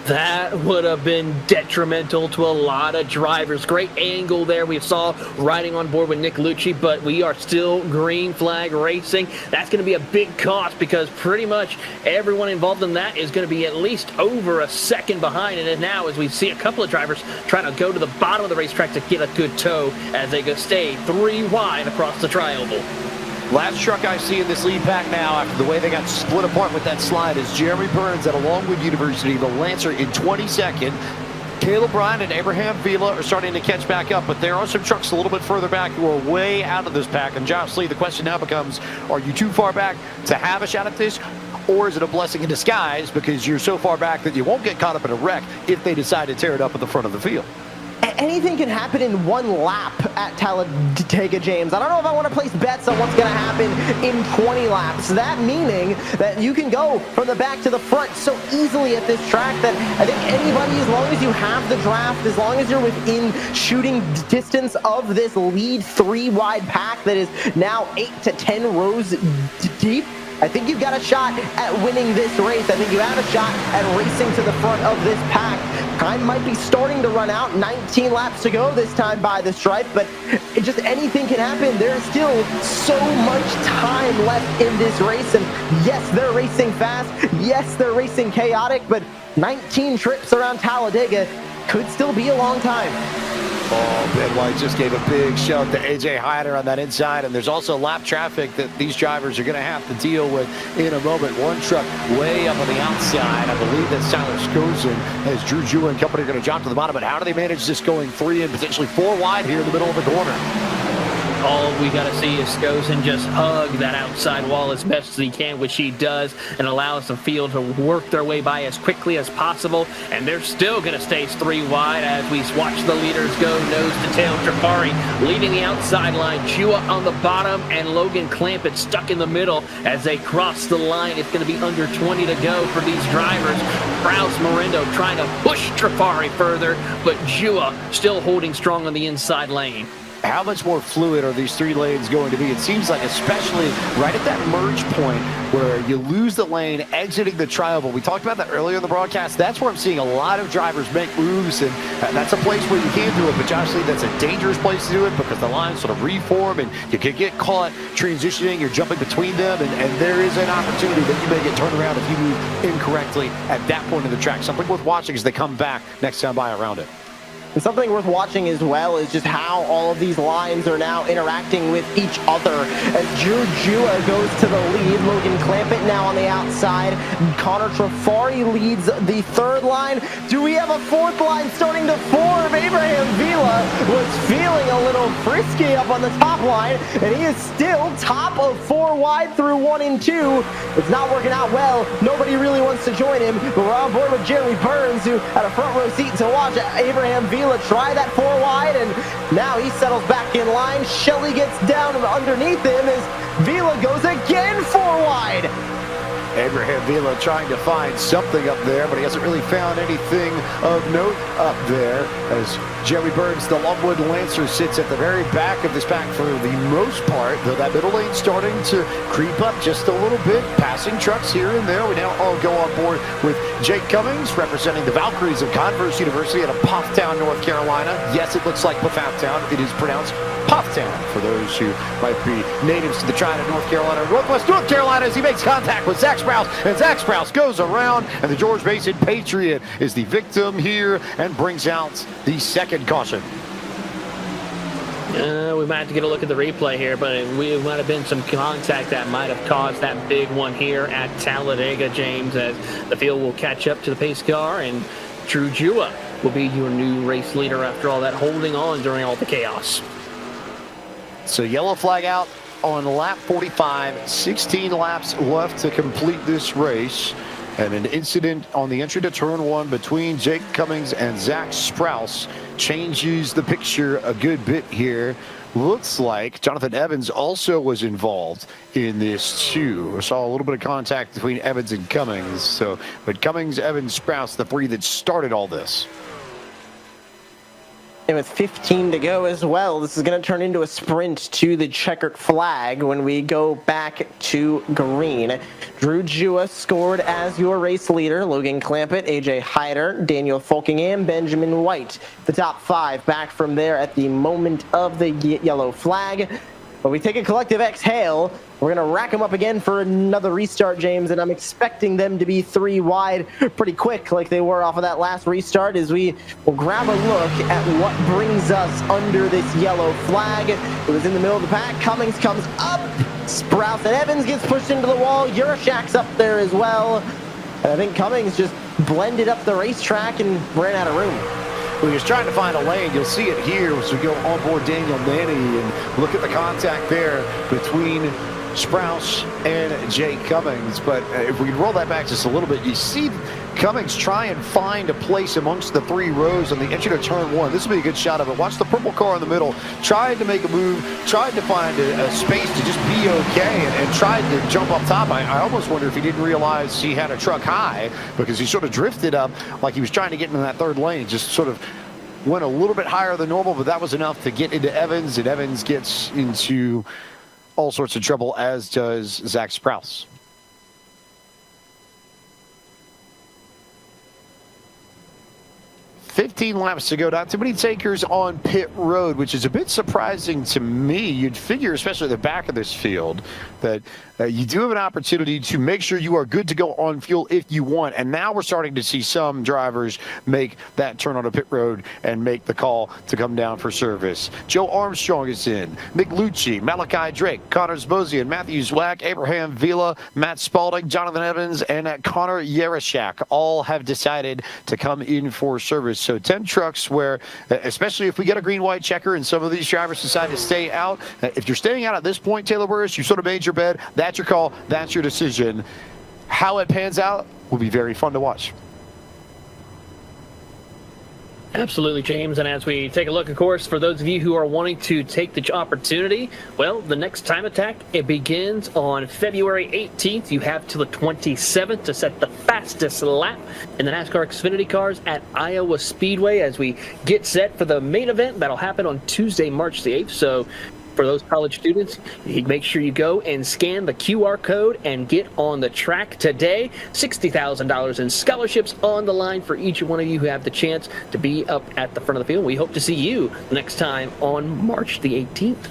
That would have been detrimental to a lot of drivers. Great angle there we saw riding on board with Nick Lucci, but we are still green flag racing. That's going to be a big cost because pretty much everyone involved in that is going to be at least over a second behind. And now as we see a couple of drivers trying to go to the bottom of the racetrack to get a good tow as they go stay 3 wide across the tri-oval. Last truck I see in this lead pack now, after the way they got split apart with that slide, is Jeremy Burns at Longwood University, the Lancer in 22nd. Caleb Bryan and Abraham Vila are starting to catch back up, but there are some trucks a little bit further back who are way out of this pack. And Josh Lee, the question now becomes, are you too far back to have a shot at this? Or is it a blessing in disguise because you're so far back that you won't get caught up in a wreck if they decide to tear it up at the front of the field? Anything can happen in 1 lap at Talladega, James. I don't know if I want to place bets on what's going to happen in 20 laps. That meaning that you can go from the back to the front so easily at this track that I think anybody, as long as you have the draft, as long as you're within shooting distance of this lead 3 wide pack that is now 8 to 10 rows deep, I think you've got a shot at winning this race. I think you have a shot at racing to the front of this pack. Time might be starting to run out. 19 laps to go this time by the stripe, but just anything can happen. There's still so much time left in this race, and yes, they're racing fast. Yes, they're racing chaotic, but 19 trips around Talladega could still be a long time. Oh, Ben White just gave a big shove to AJ Hyder on that inside, and there's also lap traffic that these drivers are going to have to deal with in a moment. 1 truck way up on the outside. I believe that Tyler Skozen as Drew Jua and company are going to drop to the bottom, but how do they manage this going 3 and potentially 4 wide here in the middle of the corner? All we got to see is Skosen just hug that outside wall as best as he can, which he does, and allows the field to work their way by as quickly as possible. And they're still going to stay 3 wide as we watch the leaders go nose to tail. Trafari leading the outside line, Chua on the bottom, and Logan Clampett stuck in the middle as they cross the line. It's going to be under 20 to go for these drivers. Kraus Morindo trying to push Trafari further, but Chua still holding strong on the inside lane. How much more fluid are these 3 lanes going to be? It seems like, especially right at that merge point where you lose the lane exiting the tri-oval. We talked about that earlier in the broadcast. That's where I'm seeing a lot of drivers make moves, and that's a place where you can do it. But Josh Lee, that's a dangerous place to do it because the lines sort of reform and you can get caught transitioning. You're jumping between them, and there is an opportunity that you may get turned around if you move incorrectly at that point of the track. Something worth watching as they come back next time by around it. And something worth watching as well is just how all of these lines are now interacting with each other. As Drew Jua goes to the lead, Logan Clampett now on the outside. Connor Trafari leads the 3rd line. Do we have a 4th line starting to form? Abraham Vila was feeling a little frisky up on the top line, and he is still top of 4 wide through 1 and 2. It's not working out well. Nobody really wants to join him, but we're on board with Jeremy Burns, who had a front row seat to watch Abraham Vila try that 4 wide, and now he settles back in line. Shelley gets down underneath him as Vila goes again 4 wide. Abraham Vila trying to find something up there, but he hasn't really found anything of note up there as Jeremy Burns, the Longwood Lancer, sits at the very back of this pack for the most part, though that middle lane starting to creep up just a little bit, passing trucks here and there. We now all go on board with Jake Cummings, representing the Valkyries of Converse University out of Pufftown, North Carolina. Yes, it looks like Pufftown. It is pronounced Pufftown for those who might be natives to the China, North Carolina, or Northwest North Carolina, as he makes contact with Zach Sprouse, and Zach Sprouse goes around, and the George Mason Patriot is the victim here and brings out the 2nd caution. We might have to get a look at the replay here, but it might have been some contact that might have caused that big one here at Talladega, James, as the field will catch up to the pace car, and Drew Jua will be your new race leader after all that holding on during all the chaos. So yellow flag out on lap 45, 16 laps left to complete this race. And an incident on the entry to turn 1 between Jake Cummings and Zach Sprouse changes the picture a good bit here. Looks like Jonathan Evans also was involved in this too. I saw a little bit of contact between Evans and Cummings. But Cummings, Evans, Sprouse, the 3 that started all this. And with 15 to go as well, this is going to turn into a sprint to the checkered flag when we go back to green. Drew Jua scored as your race leader. Logan Clampett, AJ Hyder, Daniel Folkingham, Benjamin White. The top 5 back from there at the moment of the yellow flag. But we take a collective exhale. We're going to rack them up again for another restart, James, and I'm expecting them to be 3 wide pretty quick like they were off of that last restart as we will grab a look at what brings us under this yellow flag. It was in the middle of the pack. Cummings comes up. Sprouse and Evans gets pushed into the wall. Yurashak's up there as well. And I think Cummings just blended up the racetrack and ran out of room. Well, he was trying to find a lane. You'll see it here as we go on board Daniel Manny and look at the contact there between Sprouse and Jake Cummings. But if we can roll that back just a little bit, you see Cummings try and find a place amongst the 3 rows on the entry to turn 1. This will be a good shot of it. Watch the purple car in the middle. Tried to make a move, tried to find a space to just be okay, and tried to jump up top. I almost wonder if he didn't realize he had a truck high because he sort of drifted up like he was trying to get into that 3rd lane. Just sort of went a little bit higher than normal, but that was enough to get into Evans, and Evans gets into all sorts of trouble, as does Zach Sprouse. 15 laps to go. Not too many takers on pit road, which is a bit surprising to me. You'd figure, especially at the back of this field, that you do have an opportunity to make sure you are good to go on fuel if you want. And now we're starting to see some drivers make that turn on a pit road and make the call to come down for service. Joe Armstrong is in. Mick Lucci, Malachi Drake, Connor Zbozian, Matthew Zwack, Abraham Vila, Matt Spalding, Jonathan Evans, and Connor Yarashak all have decided to come in for service. So 10 trucks where, especially if we get a green-white checker and some of these drivers decide to stay out, if you're staying out at this point, Taylor Burris, you sort of made your bed. That's your call. That's your decision. How it pans out will be very fun to watch. Absolutely, James. And as we take a look, of course, for those of you who are wanting to take the opportunity, well, the next time attack, it begins on February 18th. You have till the 27th to set the fastest lap in the NASCAR Xfinity cars at Iowa Speedway as we get set for the main event. That'll happen on Tuesday, March the 8th. So for those college students, make sure you go and scan the QR code and get on the track today. $60,000 in scholarships on the line for each one of you who have the chance to be up at the front of the field. We hope to see you next time on March the 18th.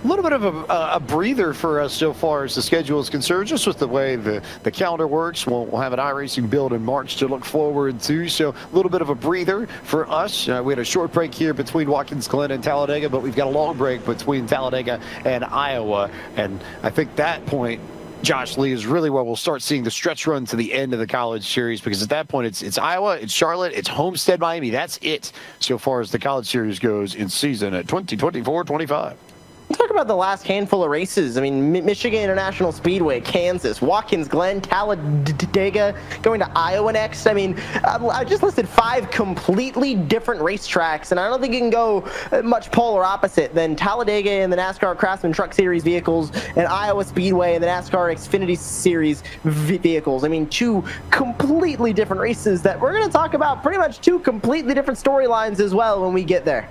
A little bit of a breather for us so far as the schedule is concerned, just with the way the calendar works. We'll have an iRacing build in March to look forward to, so a little bit of a breather for us. We had a short break here between Watkins Glen and Talladega, but we've got a long break between Talladega and Iowa, and I think that point, Josh Lee, is really where we'll start seeing the stretch run to the end of the college series, because at that point it's Iowa, it's Charlotte, it's Homestead, Miami. That's it so far as the college series goes in season at 2024-25. Let's talk about the last handful of races. I mean, Michigan International Speedway, Kansas, Watkins Glen, Talladega, going to Iowa next. I mean, I just listed 5 completely different racetracks, and I don't think you can go much polar opposite than Talladega and the NASCAR Craftsman Truck Series vehicles and Iowa Speedway and the NASCAR Xfinity Series vehicles. I mean, 2 completely different races that we're going to talk about, pretty much 2 completely different storylines as well when we get there.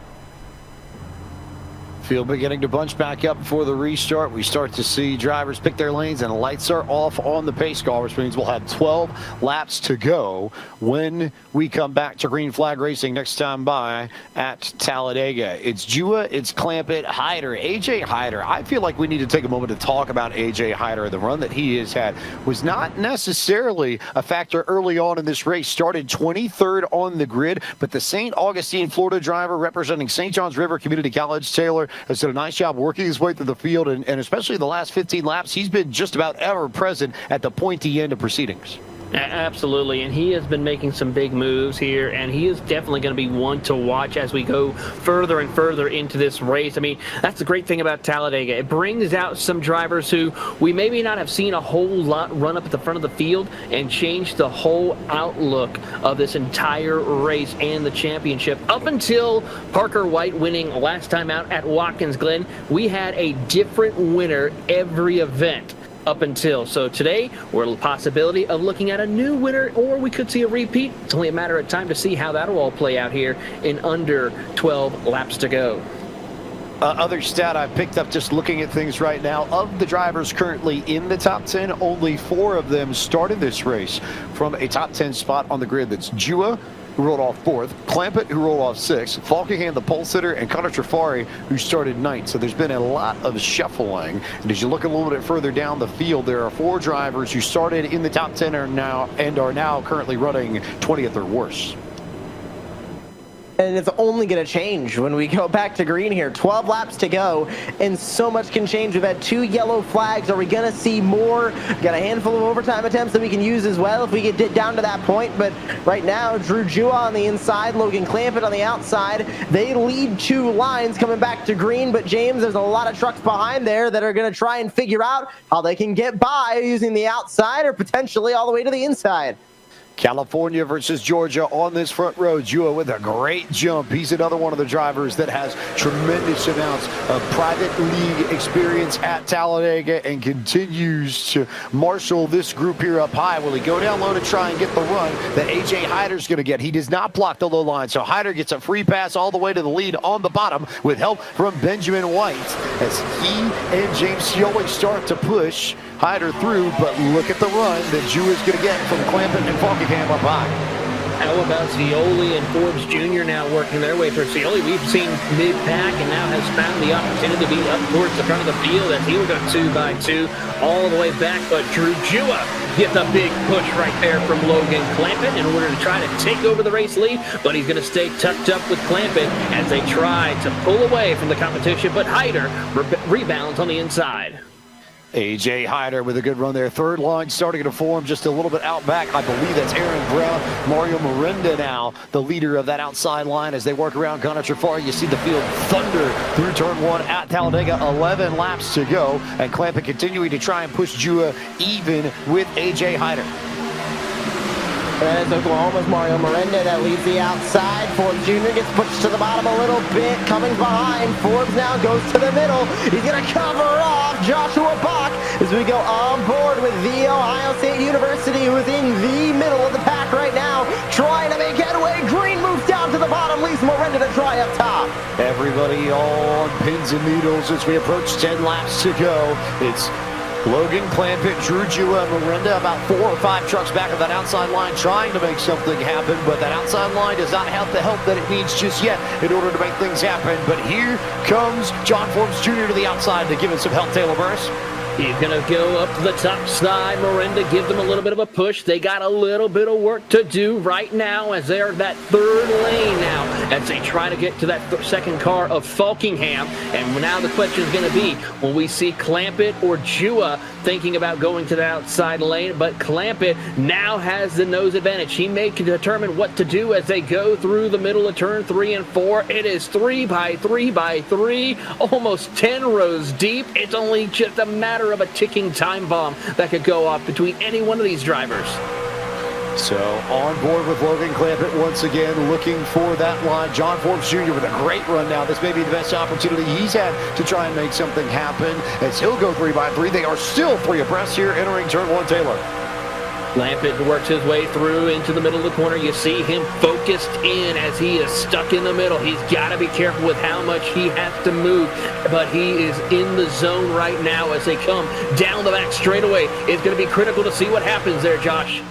Field beginning to bunch back up before the restart. We start to see drivers pick their lanes and lights are off on the pace car, which means we'll have 12 laps to go when we come back to green flag racing next time by at Talladega. It's Jua, it's Clampett, Hyder, AJ Hyder. I feel like we need to take a moment to talk about AJ Hyder. The run that he has had was not necessarily a factor early on in this race. Started 23rd on the grid, but the St. Augustine, Florida driver representing St. John's River Community College, Taylor, has done a nice job working his way through the field, and especially the last 15 laps, he's been just about ever present at the pointy end of proceedings. Absolutely, and he has been making some big moves here, and he is definitely going to be one to watch as we go further and further into this race. I mean, that's the great thing about Talladega. It brings out some drivers who we maybe not have seen a whole lot run up at the front of the field and change the whole outlook of this entire race and the championship. Up until Parker White winning last time out at Watkins Glen, we had a different winner every event. Up until. So today, we're a possibility of looking at a new winner, or we could see a repeat. It's only a matter of time to see how that'll all play out here in under 12 laps to go. Other stat I picked up just looking at things right now, of the drivers currently in the top 10, only 4 of them started this race from a top 10 spot on the grid. That's Jua, who rolled off 4th, Clampett, who rolled off 6th, Falkingham, the pole sitter, and Connor Trafari, who started 9th. So there's been a lot of shuffling. And as you look a little bit further down the field, there are 4 drivers who started in the top 10 are now currently running 20th or worse. And it's only going to change when we go back to green here. 12 laps to go, and so much can change. We've had 2 yellow flags. Are we going to see more? Got a handful of overtime attempts that we can use as well if we get down to that point. But right now, Drew Jua on the inside, Logan Clampett on the outside. They lead 2 lines coming back to green. But James, there's a lot of trucks behind there that are going to try and figure out how they can get by using the outside or potentially all the way to the inside. California versus Georgia on this front row. Jua with a great jump. He's another one of the drivers that has tremendous amounts of private league experience at Talladega and continues to marshal this group here up high. Will he go down low to try and get the run that AJ Hyder's going to get? He does not block the low line, so Hyder gets a free pass all the way to the lead on the bottom with help from Benjamin White as he and James Scioli start to push Hyder through, but look at the run that Jua is going to get from Clampett and Falkingham up high. How about Scioli and Forbes Jr. now working their way through? Scioli, we've seen mid-pack and now has found the opportunity to be up towards the front of the field as he will go 2x2 all the way back. But Drew Jua gets a big push right there from Logan Clampett in order to try to take over the race lead. But he's going to stay tucked up with Clampett as they try to pull away from the competition. But Hyder rebounds on the inside. A.J. Hyder with a good run there. Third line starting to form just a little bit out back. I believe that's Aaron Brown. Mario Miranda now, the leader of that outside line as they work around Gunnar Trafari. You see the field thunder through turn one at Talladega. 11 laps to go. And Clampett continuing to try and push Jua even with A.J. Hyder. That is Oklahoma's Mario Miranda that leads the outside. Forbes Jr. gets pushed to the bottom a little bit. Coming behind. Forbes now goes to the middle. He's going to cover off Joshua Bach as we go on board with the Ohio State University, who is in the middle of the pack right now, trying to make headway. Green moves down to the bottom, leaves Miranda to try up top. Everybody all on pins and needles as we approach 10 laps to go. It's Logan Clampett, Drew Jua, and Miranda about 4 or 5 trucks back of that outside line trying to make something happen, but that outside line does not have the help that it needs just yet in order to make things happen. But here comes John Forbes Jr. to the outside to give him some help. Taylor Burris. He's going to go up to the top side. Miranda give them a little bit of a push. They got a little bit of work to do right now as they're that third lane now as they try to get to that second car of Falkingham. And now the question is going to be, will we see Clampett or Jua thinking about going to the outside lane? But Clampett now has the nose advantage. He may determine what to do as they go through the middle of turn 3 and 4. It is 3 by 3 by 3, almost 10 rows deep. It's only just a matter of a ticking time bomb that could go off between any one of these drivers. So on board with Logan Clampett once again, looking for that line. John Forbes Jr. with a great run now. This may be the best opportunity he's had to try and make something happen as he'll go 3 by 3. They are still 3 abreast here entering turn 1, Taylor. Clampett works his way through into the middle of the corner. You see him focused in as he is stuck in the middle. He's got to be careful with how much he has to move, but he is in the zone right now as they come down the back straightaway. It's going to be critical to see what happens there, Josh.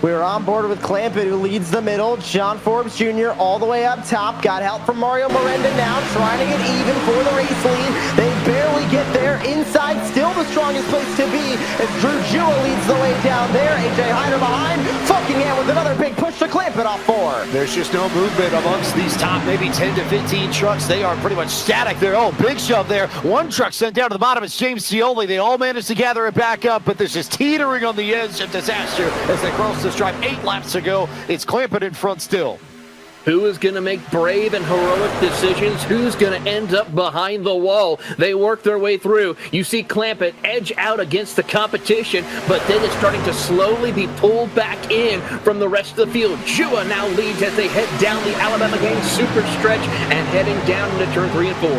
We're on board with Clampett, who leads the middle. John Forbes Jr. all the way up top. Got help from Mario Miranda now, trying to get even for the race lead. They barely get there. Inside, still the strongest place to be as Drew Jua leads the way down there. A.J. Hyder behind. Falkingham with another big push to Clampett off 4. There's just no movement amongst these top maybe 10 to 15 trucks. They are pretty much static there. Oh, big shove there. One truck sent down to the bottom. It's James Scioli. They all managed to gather it back up, but there's just teetering on the edge of disaster as they cross the stripe. 8 laps to go. It's Clampett in front still. Who is going to make brave and heroic decisions? Who's going to end up behind the wall? They work their way through. You see Clampett edge out against the competition, but then it's starting to slowly be pulled back in from the rest of the field. Jua now leads as they head down the Alabama Game super stretch and heading down into turn 3 and 4.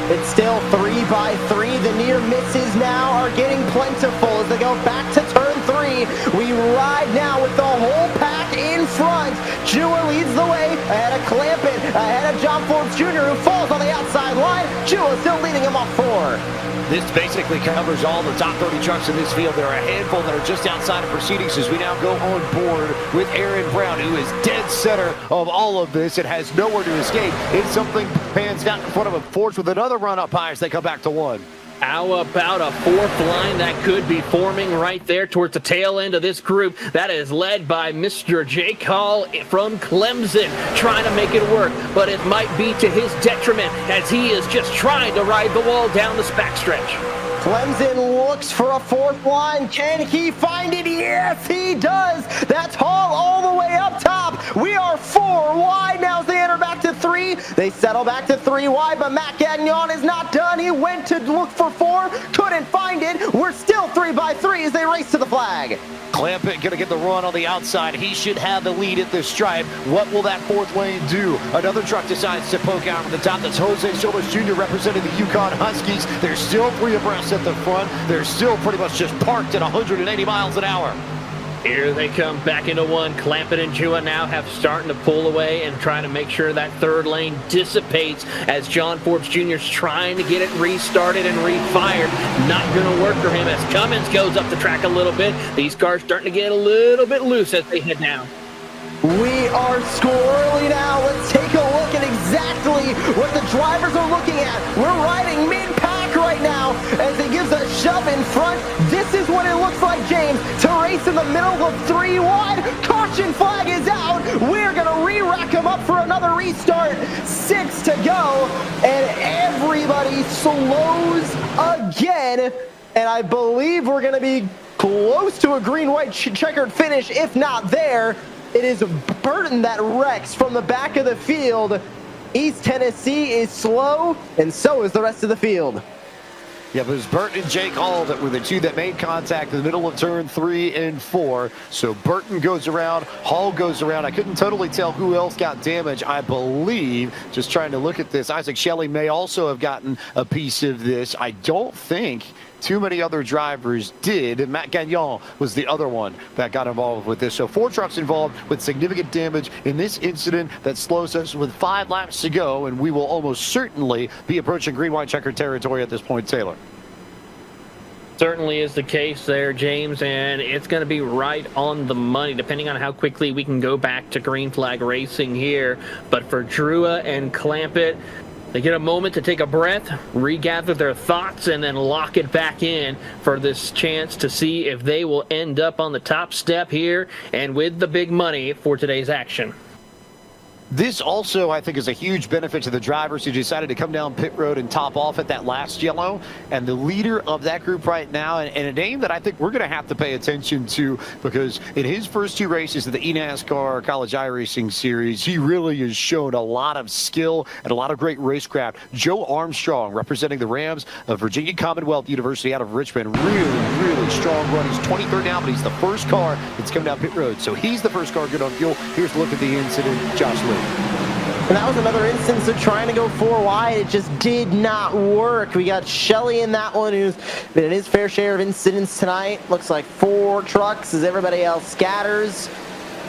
It's still 3 by 3. The near misses now are getting plentiful as they go back to turn 3. We ride now with the whole pack in front. Jua leads the way ahead of Clampett, ahead of John Forbes Jr., who falls on the outside line. Jua still leading him off 4. This basically covers all the top 30 trucks in this field. There are a handful that are just outside of proceedings as we now go on board with Aaron Brown, who is dead center of all of this and has nowhere to escape. If something pans down in front of him, Forbes with another run up high as they come back to 1. How about a 4th line that could be forming right there towards the tail end of this group? That is led by Mr. Jake Hall from Clemson, trying to make it work, but it might be to his detriment as he is just trying to ride the wall down this backstretch. Clemson looks for a 4th line. Can he find it? Yes, he does. That's Hall all the way up top. We are 4 wide now as they enter back to 3. They settle back to 3 wide, but Matt Gagnon is not done. He went to look for 4, couldn't find it. We're still 3 by 3 as they race to the flag. Clampett going to get the run on the outside. He should have the lead at the stripe. What will that 4th lane do? Another truck decides to poke out from the top. That's Jose Solis Jr. representing the Yukon Huskies. They're still 3 abreast at the front. They're still pretty much just parked at 180 miles an hour. Here they come back into 1. Clampett and Jua now have starting to pull away and trying to make sure that 3rd lane dissipates as John Forbes Jr. is trying to get it restarted and refired. Not going to work for him as Cummins goes up the track a little bit. These cars starting to get a little bit loose as they head down. We are squirrely now. Let's take a look at exactly what the drivers are looking at. We're riding mid-pack right now as he gives a shove in front. This is what it looks like, James, to race in the middle of 3 wide. Caution flag is out. We're going to re-rack him up for another restart. 6 to go, and everybody slows again and I believe we're going to be close to a green-white checkered finish, if not there. It is Burton that wrecks from the back of the field. East Tennessee is slow, and so is the rest of the field. Yeah, but it was Burton and Jake Hall that were the two that made contact in the middle of turn 3 and 4. So Burton goes around, Hall goes around. I couldn't totally tell who else got damage. I believe, just trying to look at this, Isaac Shelley may also have gotten a piece of this. I don't think too many other drivers did, and Matt Gagnon was the other one that got involved with this. So 4 trucks involved with significant damage in this incident that slows us with 5 laps to go, and we will almost certainly be approaching green-white checker territory at this point, Taylor. Certainly is the case there, James, and it's going to be right on the money, depending on how quickly we can go back to green flag racing here. But for Drua and Clampett, they get a moment to take a breath, regather their thoughts, and then lock it back in for this chance to see if they will end up on the top step here and with the big money for today's action. This also, I think, is a huge benefit to the drivers who decided to come down pit road and top off at that last yellow. And the leader of that group right now, and a name that I think we're going to have to pay attention to, because in his first 2 races of the eNASCAR College iRacing Series, he really has shown a lot of skill and a lot of great racecraft. Joe Armstrong, representing the Rams of Virginia Commonwealth University out of Richmond. Really strong run. He's 23rd now, but he's the first car that's come down pit road. So he's the first car good on fuel. Here's a look at the incident. Josh Lee. And that was another instance of trying to go 4 wide. It just did not work. We got Shelley in that one, who's been in his fair share of incidents tonight. Looks like 4 trucks as everybody else scatters.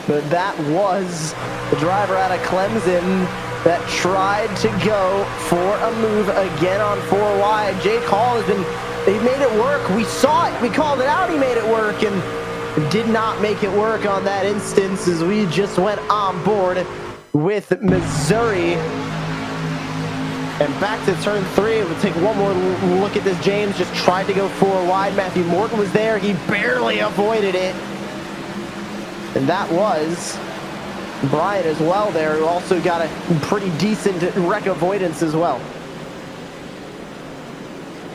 But that was the driver out of Clemson that tried to go for a move again on 4 wide. Jake Hall he made it work. We saw it. We called it out. He made it work and did not make it work on that instance as we just went on board with Missouri. And back to turn 3. We'll take one more look at this. James just tried to go 4 wide. Matthew Morton was there. He barely avoided it. And that was Bryant as well there, who also got a pretty decent wreck avoidance as well.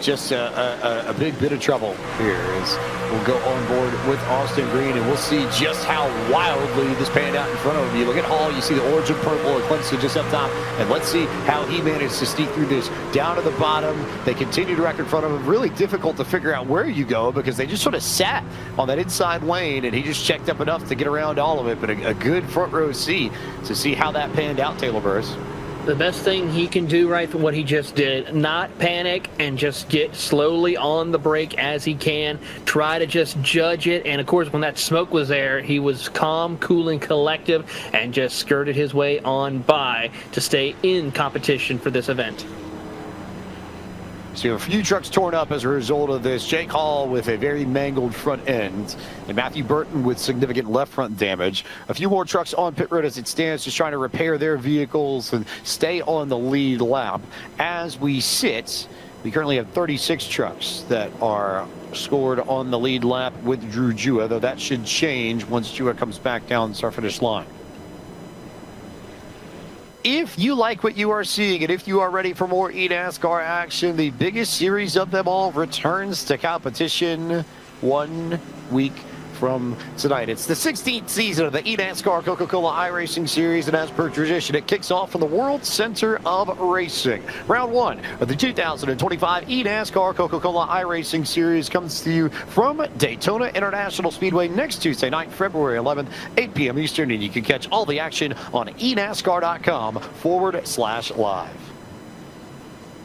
Just a big bit of trouble here as we'll go on board with Austin Green, and we'll see just how wildly this panned out in front of him. You look at Hall, you see the origin purple and Clemson just up top, and let's see how he managed to sneak through this down to the bottom. They continue to wreck in front of him. Really difficult to figure out where you go because they just sort of sat on that inside lane, and he just checked up enough to get around all of it. But a good front row seat to see how that panned out, Taylor Burris. The best thing he can do right from what he just did, not panic and just get slowly on the brake as he can. Try to just judge it. And, of course, when that smoke was there, he was calm, cool, and collective and just skirted his way on by to stay in competition for this event. So a few trucks torn up as a result of this. Jake Hall with a very mangled front end, and Matthew Burton with significant left front damage. A few more trucks on pit road as it stands, just trying to repair their vehicles and stay on the lead lap. As we sit, we currently have 36 trucks that are scored on the lead lap with Drew Jua, though that should change once Jua comes back down the start-finish line. If you like what you are seeing and if you are ready for more eNASCAR action, the biggest series of them all returns to competition 1 week from tonight. It's the 16th season of the eNASCAR Coca-Cola iRacing Series, and as per tradition, it kicks off from the World Center of Racing. Round 1 of the 2025 eNASCAR Coca-Cola iRacing Series comes to you from Daytona International Speedway next Tuesday night, February 11th, 8 p.m. Eastern, and you can catch all the action on eNASCAR.com/live.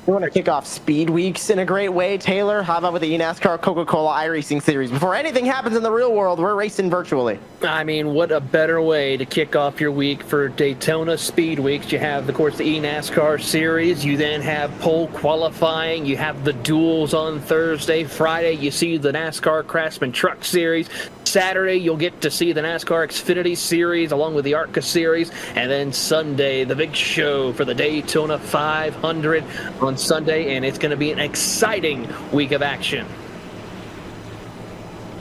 We want to kick off Speed Weeks in a great way, Taylor. How about with the eNASCAR Coca-Cola iRacing Series? Before anything happens in the real world, we're racing virtually. I mean, what a better way to kick off your week for Daytona Speed Weeks. You have, of course, the eNASCAR Series. You then have pole qualifying. You have the duels on Thursday. Friday, you see the NASCAR Craftsman Truck Series. Saturday, you'll get to see the NASCAR Xfinity Series along with the ARCA Series. And then Sunday, the big show for the Daytona 500 on Sunday. And it's going to be an exciting week of action.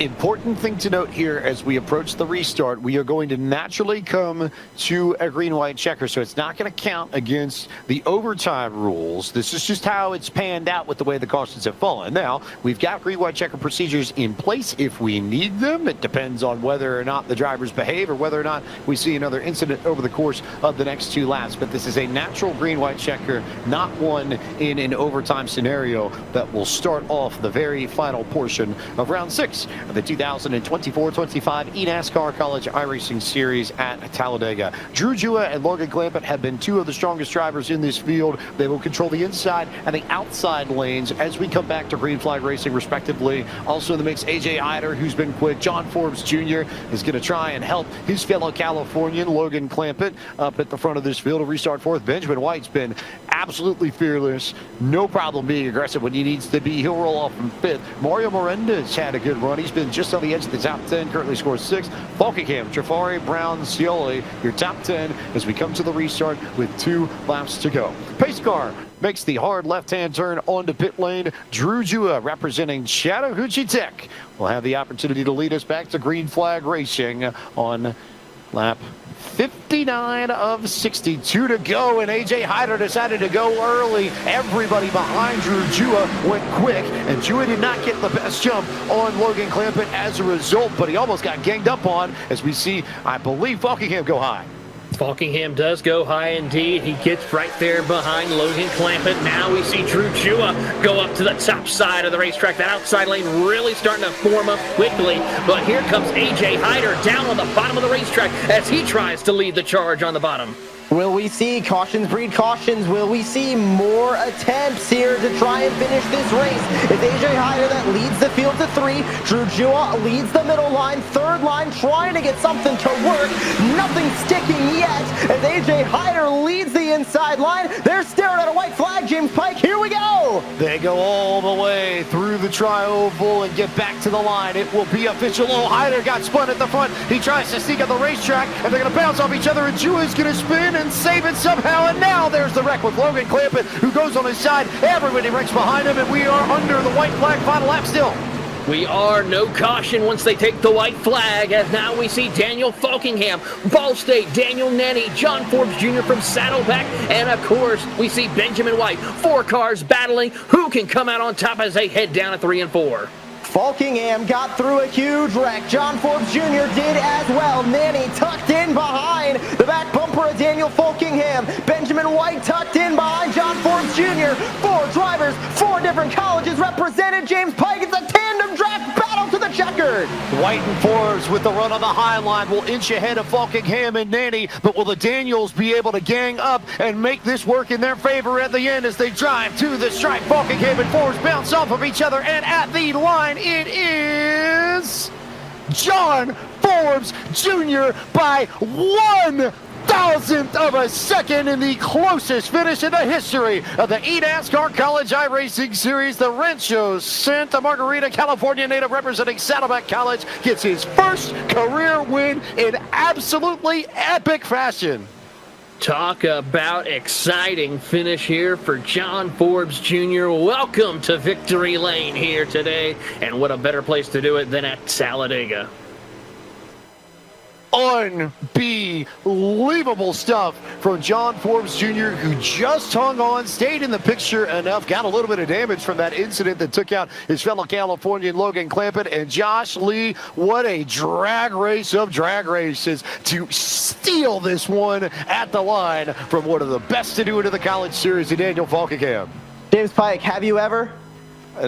Important thing to note here as we approach the restart, we are going to naturally come to a green-white checker, so it's not going to count against the overtime rules. This is just how it's panned out with the way the cautions have fallen. Now, we've got green-white checker procedures in place if we need them. It depends on whether or not the drivers behave or whether or not we see another incident over the course of the next 2 laps. But this is a natural green-white checker, not one in an overtime scenario that will start off the very final portion of round 6. The 2024-25 eNASCAR College iRacing Series at Talladega. Drew Jua and Logan Clampett have been 2 of the strongest drivers in this field. They will control the inside and the outside lanes as we come back to green flag racing, respectively. Also in the mix, AJ Eider, who's been quick. John Forbes Jr. is going to try and help his fellow Californian, Logan Clampett, up at the front of this field to restart 4th. Benjamin White's been absolutely fearless. No problem being aggressive when he needs to be. He'll roll off from 5th. Mario Morenda's had a good run. He's been just on the edge of the top 10, currently scores 6th. Falkingham, Trafari, Brown, Scioli, your top 10 as we come to the restart with 2 laps to go. Pace car makes the hard left-hand turn onto pit lane. Drew Jua, representing Chattahoochee Tech, will have the opportunity to lead us back to green flag racing on lap 59 of 62 to go, and AJ Hyder decided to go early. Everybody behind Drew Jua went quick, and Jua did not get the best jump on Logan Clampett as a result, but he almost got ganged up on as we see, I believe, Falkingham go high. Falkingham does go high indeed. He gets right there behind Logan Clampett. Now we see Drew Jua go up to the top side of the racetrack. That outside lane really starting to form up quickly. But here comes AJ Hyder down on the bottom of the racetrack as he tries to lead the charge on the bottom. Will we see cautions breed cautions? Will we see more attempts here to try and finish this race? It's AJ Hyder that leads the field to 3. Drew Jua leads the middle line, 3rd line, trying to get something to work. Nothing sticking yet as AJ Hyder leads the inside line. They're staring at a white flag, James Pike. Here we go. They go all the way through the tri-oval and get back to the line. It will be official. Oh, Hyder got spun at the front. He tries to sneak on the racetrack, and they're going to bounce off each other, and Jua's going to spin and save it somehow, and now there's the wreck with Logan Clampett, who goes on his side. Everybody wrecks behind him, and we are under the white flag final lap still. We are no caution once they take the white flag, as now we see Daniel Falkingham, Ball State, Daniel Nenny, John Forbes Jr. from Saddleback, and of course we see Benjamin White. 4 cars battling who can come out on top as they head down at 3 and 4. Falkingham got through a huge wreck. John Forbes Jr. did as well. Nanny tucked in behind the back bumper of Daniel Falkingham. Benjamin White tucked in behind John Forbes Jr. 4 drivers, 4 different colleges represented. James Pike, it's a tandem draft battle to the checkered. White and Forbes with the run on the high line will inch ahead of Falkingham and Nanny, but will the Daniels be able to gang up and make this work in their favor at the end as they drive to the stripe? Falkingham and Forbes bounce off of each other, and at the line it is John Forbes Jr. by 1/1000th of a second in the closest finish in the history of the eNASCAR College iRacing Series. The Rancho Santa Margarita, California native representing Saddleback College gets his first career win in absolutely epic fashion. Talk about exciting finish here for John Forbes Jr. Welcome to Victory Lane here today, and what a better place to do it than at Talladega. Unbelievable stuff from John Forbes Jr., who just hung on, stayed in the picture enough, got a little bit of damage from that incident that took out his fellow Californian Logan Clampett. And Josh Lee, what a drag race of drag races to steal this one at the line from one of the best to do it in the college series, Daniel Falkingham. James Pike, have you ever?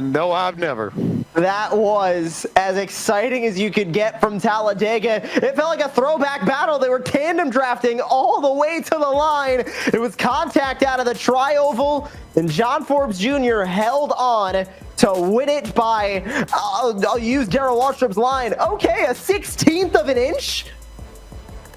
No, I've never. That was as exciting as you could get from Talladega. It felt like a throwback battle. They were tandem drafting all the way to the line. It was contact out of the tri-oval, and John Forbes Jr. held on to win it by, I'll use Darrell Wallstrom's line, okay, a 16th of an inch?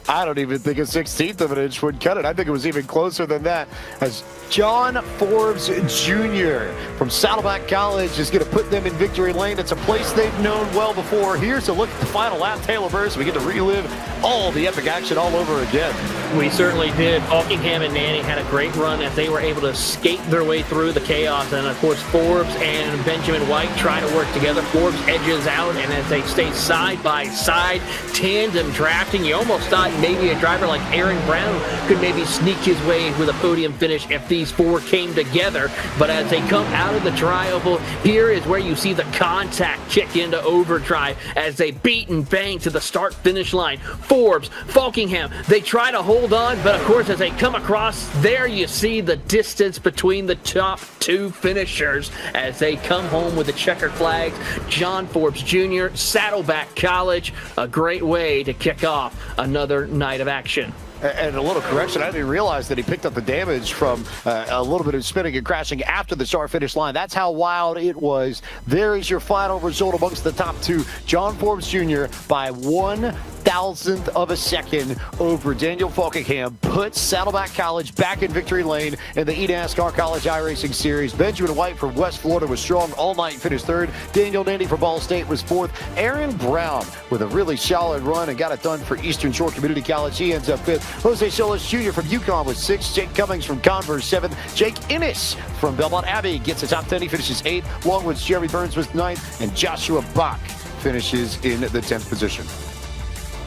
I don't even think a 16th of an inch would cut it. I think it was even closer than that, as John Forbes Jr. from Saddleback College is going to put them in victory lane. It's a place they've known well before. Here's a look at the final lap. Taylor Burris, we get to relive all the epic action all over again. We certainly did. Falkingham and Nanny had a great run as they were able to skate their way through the chaos. And, of course, Forbes and Benjamin White try to work together. Forbes edges out, and as they stay side by side, tandem drafting, you almost thought maybe a driver like Aaron Brown could maybe sneak his way with a podium finish if these four came together. But as they come out of the tri-oval, here is where you see the contact kick into overdrive as they beat and bang to the start-finish line. Forbes, Falkingham, they try to hold on, but of course as they come across, there you see the distance between the top two finishers as they come home with the checkered flags. John Forbes Jr., Saddleback College, a great way to kick off another night of action. And a little correction, I didn't realize that he picked up the damage from a little bit of spinning and crashing after the start-finish line. That's how wild it was. There is your final result amongst the top two. John Forbes Jr. by 1/1000th of a second over Daniel Falkingham puts Saddleback College back in victory lane in the eNASCAR College iRacing Series. Benjamin White from West Florida was strong all night and finished third. Daniel Nandy from Ball State was fourth. Aaron Brown with a really solid run and got it done for Eastern Shore Community College. He ends up fifth. Jose Solis Jr. from UConn was sixth. Jake Cummings from Converse seventh. Jake Innes from Belmont Abbey gets a top 10. He finishes eighth. Longwood's Jeremy Burns was ninth. And Joshua Bach finishes in the 10th position.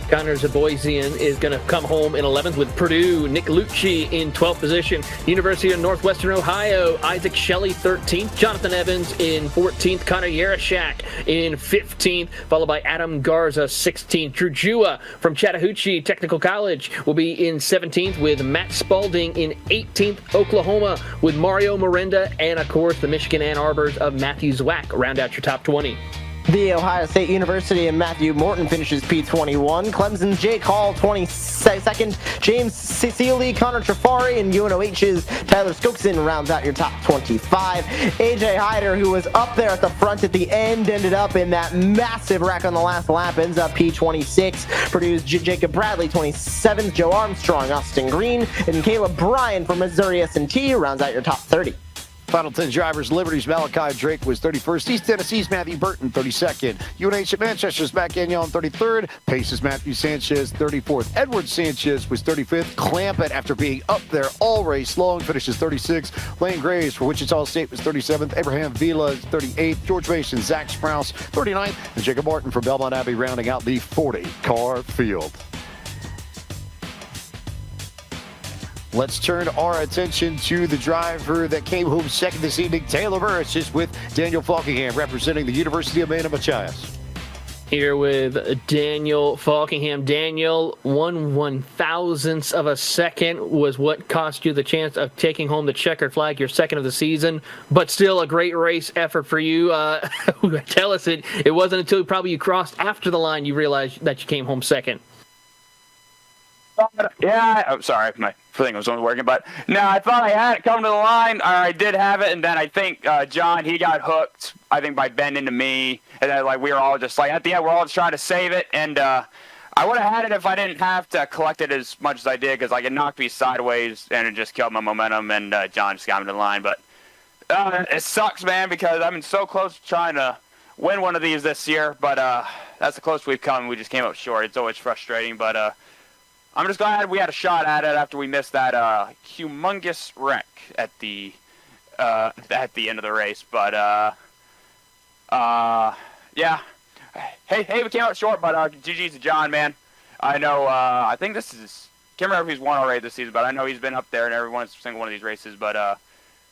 Connor Zaboisian is going to come home in 11th with Purdue. Nick Lucci in 12th position. University of Northwestern Ohio, Isaac Shelley 13th. Jonathan Evans in 14th. Connor Yarashak in 15th, followed by Adam Garza 16th. Drew Jua from Chattahoochee Technical College will be in 17th with Matt Spalding in 18th. Oklahoma with Mario Miranda, and of course the Michigan Ann Arbors of Matthew Zwack round out your top 20. The Ohio State University and Matthew Morton finishes P21. Clemson's Jake Hall 22nd. James Cecily, Connor Trafari, and UNOH's Tyler Skokson rounds out your top 25. AJ Hyder, who was up there at the front at the end, ended up in that massive wreck on the last lap, ends up P26. Purdue's Jacob Bradley 27th. Joe Armstrong, Austin Green, and Caleb Bryan from Missouri S&T rounds out your top 30. Final 10 drivers, Liberty's Malachi Drake was 31st. East Tennessee's Matthew Burton, 32nd. UNH at Manchester's Matt Gagnon, 33rd. Pace's Matthew Sanchez, 34th. Edward Sanchez was 35th. Clampett, after being up there all race long, finishes 36th. Lane Graves for Wichita State was 37th. Abraham Vila, 38th. George Mason, Zach Sprouse, 39th. And Jacob Martin from Belmont Abbey rounding out the 40-car field. Let's turn our attention to the driver that came home second this evening. Taylor Burris is with Daniel Falkingham representing the University of Maine Machias. Here with Daniel Falkingham. Daniel, 1/1000th of a second was what cost you the chance of taking home the checkered flag, your second of the season, but still a great race effort for you. Tell us, it wasn't until probably you crossed after the line you realized that you came home second. Yeah, I'm sorry, my thing was only working, but no, I thought I had it coming to the line, or I did have it, and then I think John, he got hooked, I think, by bending to me, and then we were all just at the end, we're all just trying to save it, and I would have had it if I didn't have to collect it as much as I did, because it knocked me sideways, and it just killed my momentum, and John just got me to the line, but it sucks, man, because I've been so close to trying to win one of these this year, but that's the closest we've come, we just came up short. It's always frustrating, but I'm just glad we had a shot at it after we missed that humongous wreck at the end of the race. But yeah, hey, we came out short. But GG's to John, man. I know. I think this is. Can't remember if he's won already this season, but I know he's been up there in every single one of these races. But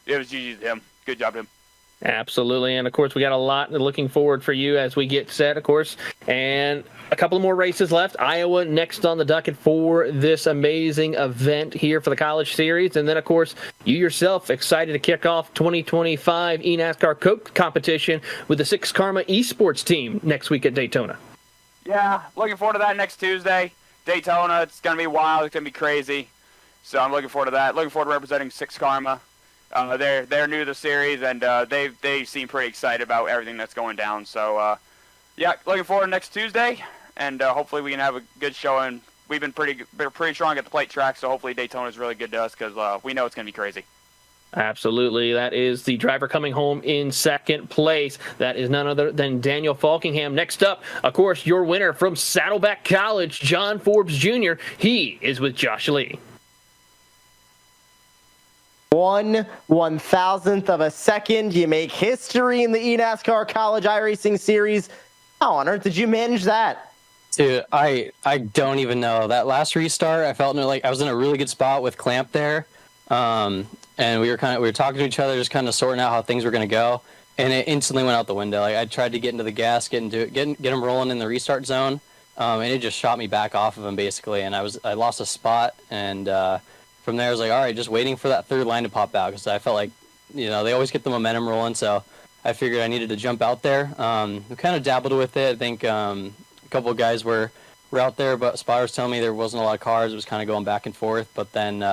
it was GG's to him. Good job to him. Absolutely, and of course we got a lot looking forward for you as we get set, of course, and a couple more races left. Iowa next on the docket for this amazing event here for the College Series, and then of course you yourself excited to kick off 2025 eNASCAR Coke competition with the Six Karma Esports team next week at Daytona. Yeah, looking forward to that next Tuesday, Daytona. It's gonna be wild. It's gonna be crazy. So I'm looking forward to that. Looking forward to representing Six Karma. They're new to the series, and they seem pretty excited about everything that's going down. So, yeah, looking forward to next Tuesday, and hopefully we can have a good showing we've been pretty strong at the plate track, so hopefully Daytona is really good to us because we know it's going to be crazy. Absolutely. That is the driver coming home in second place. That is none other than Daniel Falkingham. Next up, of course, your winner from Saddleback College, John Forbes Jr. He is with Josh Lee. 1/1000th of a second. You make history in the eNASCAR College iRacing Series. How on earth did you manage that? Dude, I don't even know. That last restart, I felt like I was in a really good spot with Clamp there. And we were talking to each other, just kind of sorting out how things were going to go, and it instantly went out the window. Like, I tried to get into the gas, get him rolling in the restart zone, and it just shot me back off of him basically, and I lost a spot, and from there I was like, all right, just waiting for that third line to pop out because I felt like, they always get the momentum rolling, so I figured I needed to jump out there. We kind of dabbled with it. I think a couple of guys were out there, but spotters telling me there wasn't a lot of cars. It was kind of going back and forth, but then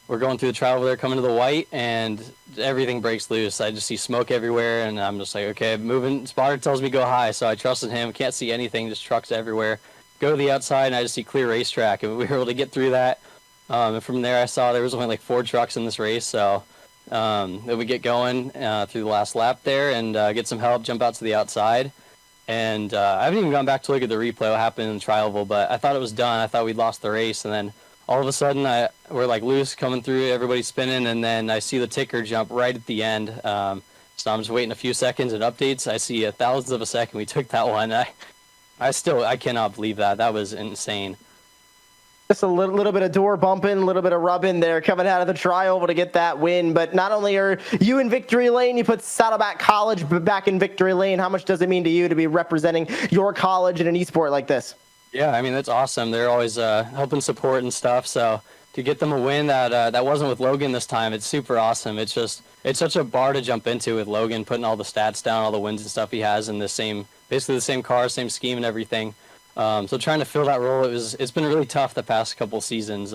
we're going through the trail over there, coming to the white, and everything breaks loose. I just see smoke everywhere, and I'm just like, okay, moving. Spotter tells me go high, so I trusted him. Can't see anything, just trucks everywhere. Go to the outside, and I just see clear racetrack, and we were able to get through that. And from there, I saw there was only like 4 trucks in this race, so then we get going through the last lap there and get some help, jump out to the outside. And I haven't even gone back to look at the replay, what happened in the Trioval, but I thought it was done. I thought we'd lost the race, and then all of a sudden, we're like loose coming through, everybody's spinning, and then I see the ticker jump right at the end. So I'm just waiting a few seconds and updates. I see 1,000th of a second we took that one. I cannot believe that. That was insane. Just a little bit of door bumping, a little bit of rubbing there coming out of the Trioval to get that win. But not only are you in victory lane, you put Saddleback College back in victory lane. How much does it mean to you to be representing your college in an esport like this? Yeah, I mean, that's awesome. They're always helping support and stuff. So to get them a win that wasn't with Logan this time, it's super awesome. It's such a bar to jump into with Logan, putting all the stats down, all the wins and stuff he has in basically the same car, same scheme and everything. So trying to fill that role, it's been really tough the past couple seasons.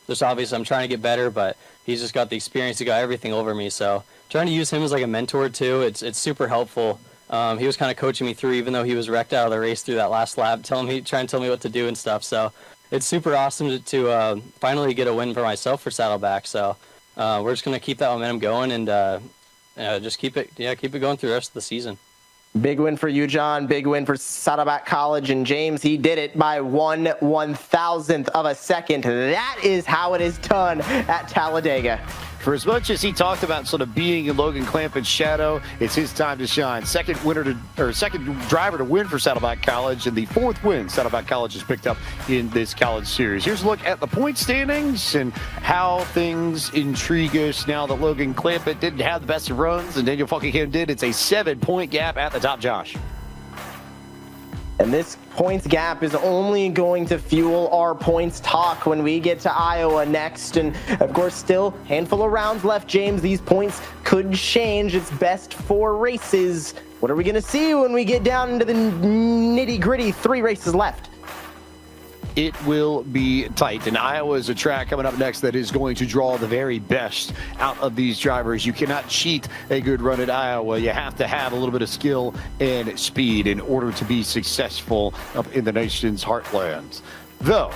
Just obviously I'm trying to get better, but he's just got the experience. He got everything over me. So trying to use him as like a mentor too. It's super helpful. He was kind of coaching me through, even though he was wrecked out of the race through that last lap, trying to tell me what to do and stuff. So it's super awesome to finally get a win for myself for Saddleback. So we're just going to keep that momentum going and just keep it going through the rest of the season. Big win for you, John. Big win for Saddleback College. And James, he did it by 1/1000th of a second. That is how it is done at Talladega. For as much as he talked about sort of being in Logan Clampen's shadow, it's his time to shine. Second driver to win for Saddleback College, and the 4th win Saddleback College has picked up in this college series. Here's a look at the point standings and how things intrigue us now that Logan Clampen didn't have the best of runs and Daniel Falkingham did. It's a 7-point gap at the top, Josh. And this points gap is only going to fuel our points talk when we get to Iowa next. And of course, still a handful of rounds left, James. These points could change. It's best 4 races. What are we going to see when we get down into the nitty gritty? 3 races left. It will be tight, and Iowa is a track coming up next that is going to draw the very best out of these drivers. You cannot cheat a good run at Iowa. You have to have a little bit of skill and speed in order to be successful up in the nation's heartland. Though,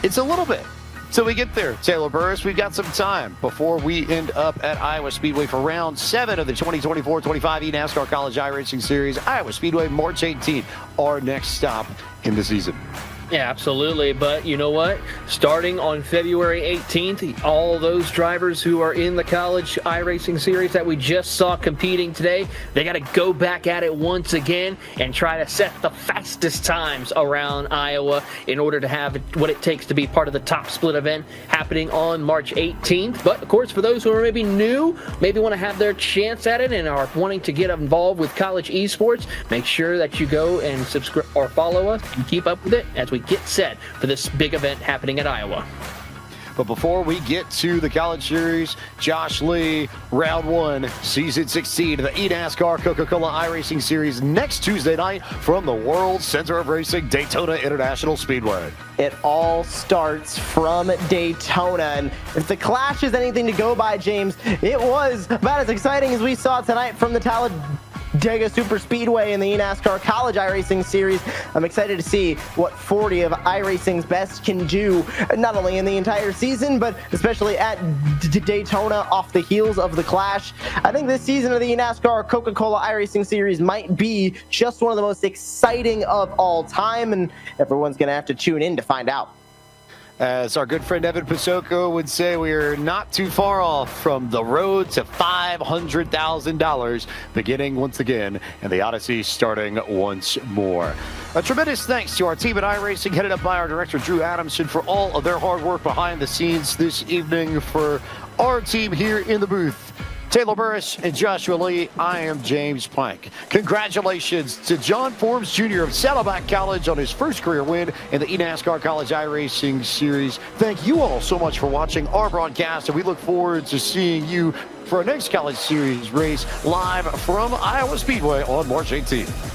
it's a little bit till we get there, Taylor Burris. We've got some time before we end up at Iowa Speedway for round 7 of the 2024-25 eNASCAR College iRacing Series. Iowa Speedway, March 18th, our next stop in the season. Yeah, absolutely. But you know what? Starting on February 18th, all those drivers who are in the college iRacing series that we just saw competing today, they got to go back at it once again and try to set the fastest times around Iowa in order to have what it takes to be part of the top split event happening on March 18th. But of course, for those who are maybe new, maybe want to have their chance at it and are wanting to get involved with college esports, make sure that you go and subscribe or follow us and keep up with it as we get set for this big event happening at Iowa. But before we get to the college series, Josh Lee, round 1, season 16 of the eNASCAR Coca-Cola iRacing Series next Tuesday night from the World Center of Racing, Daytona International Speedway. It all starts from Daytona, and if the Clash is anything to go by, James, it was about as exciting as we saw tonight from the Talladega Talladega Superspeedway in the eNASCAR College iRacing Series. I'm excited to see what 40 of iRacing's best can do, not only in the entire season, but especially at Daytona off the heels of the Clash. I think this season of the eNASCAR Coca-Cola iRacing Series might be just one of the most exciting of all time, and everyone's going to have to tune in to find out. As our good friend Evan Pasoko would say, we are not too far off from the road to $500,000 beginning once again, and the Odyssey starting once more. A tremendous thanks to our team at iRacing, headed up by our director Drew Adamson, for all of their hard work behind the scenes this evening. For our team here in the booth, Taylor Burris and Joshua Lee, I am James Plank. Congratulations to John Forbes Jr. of Saddleback College on his first career win in the eNASCAR College iRacing Series. Thank you all so much for watching our broadcast, and we look forward to seeing you for our next College Series race live from Iowa Speedway on March 18th.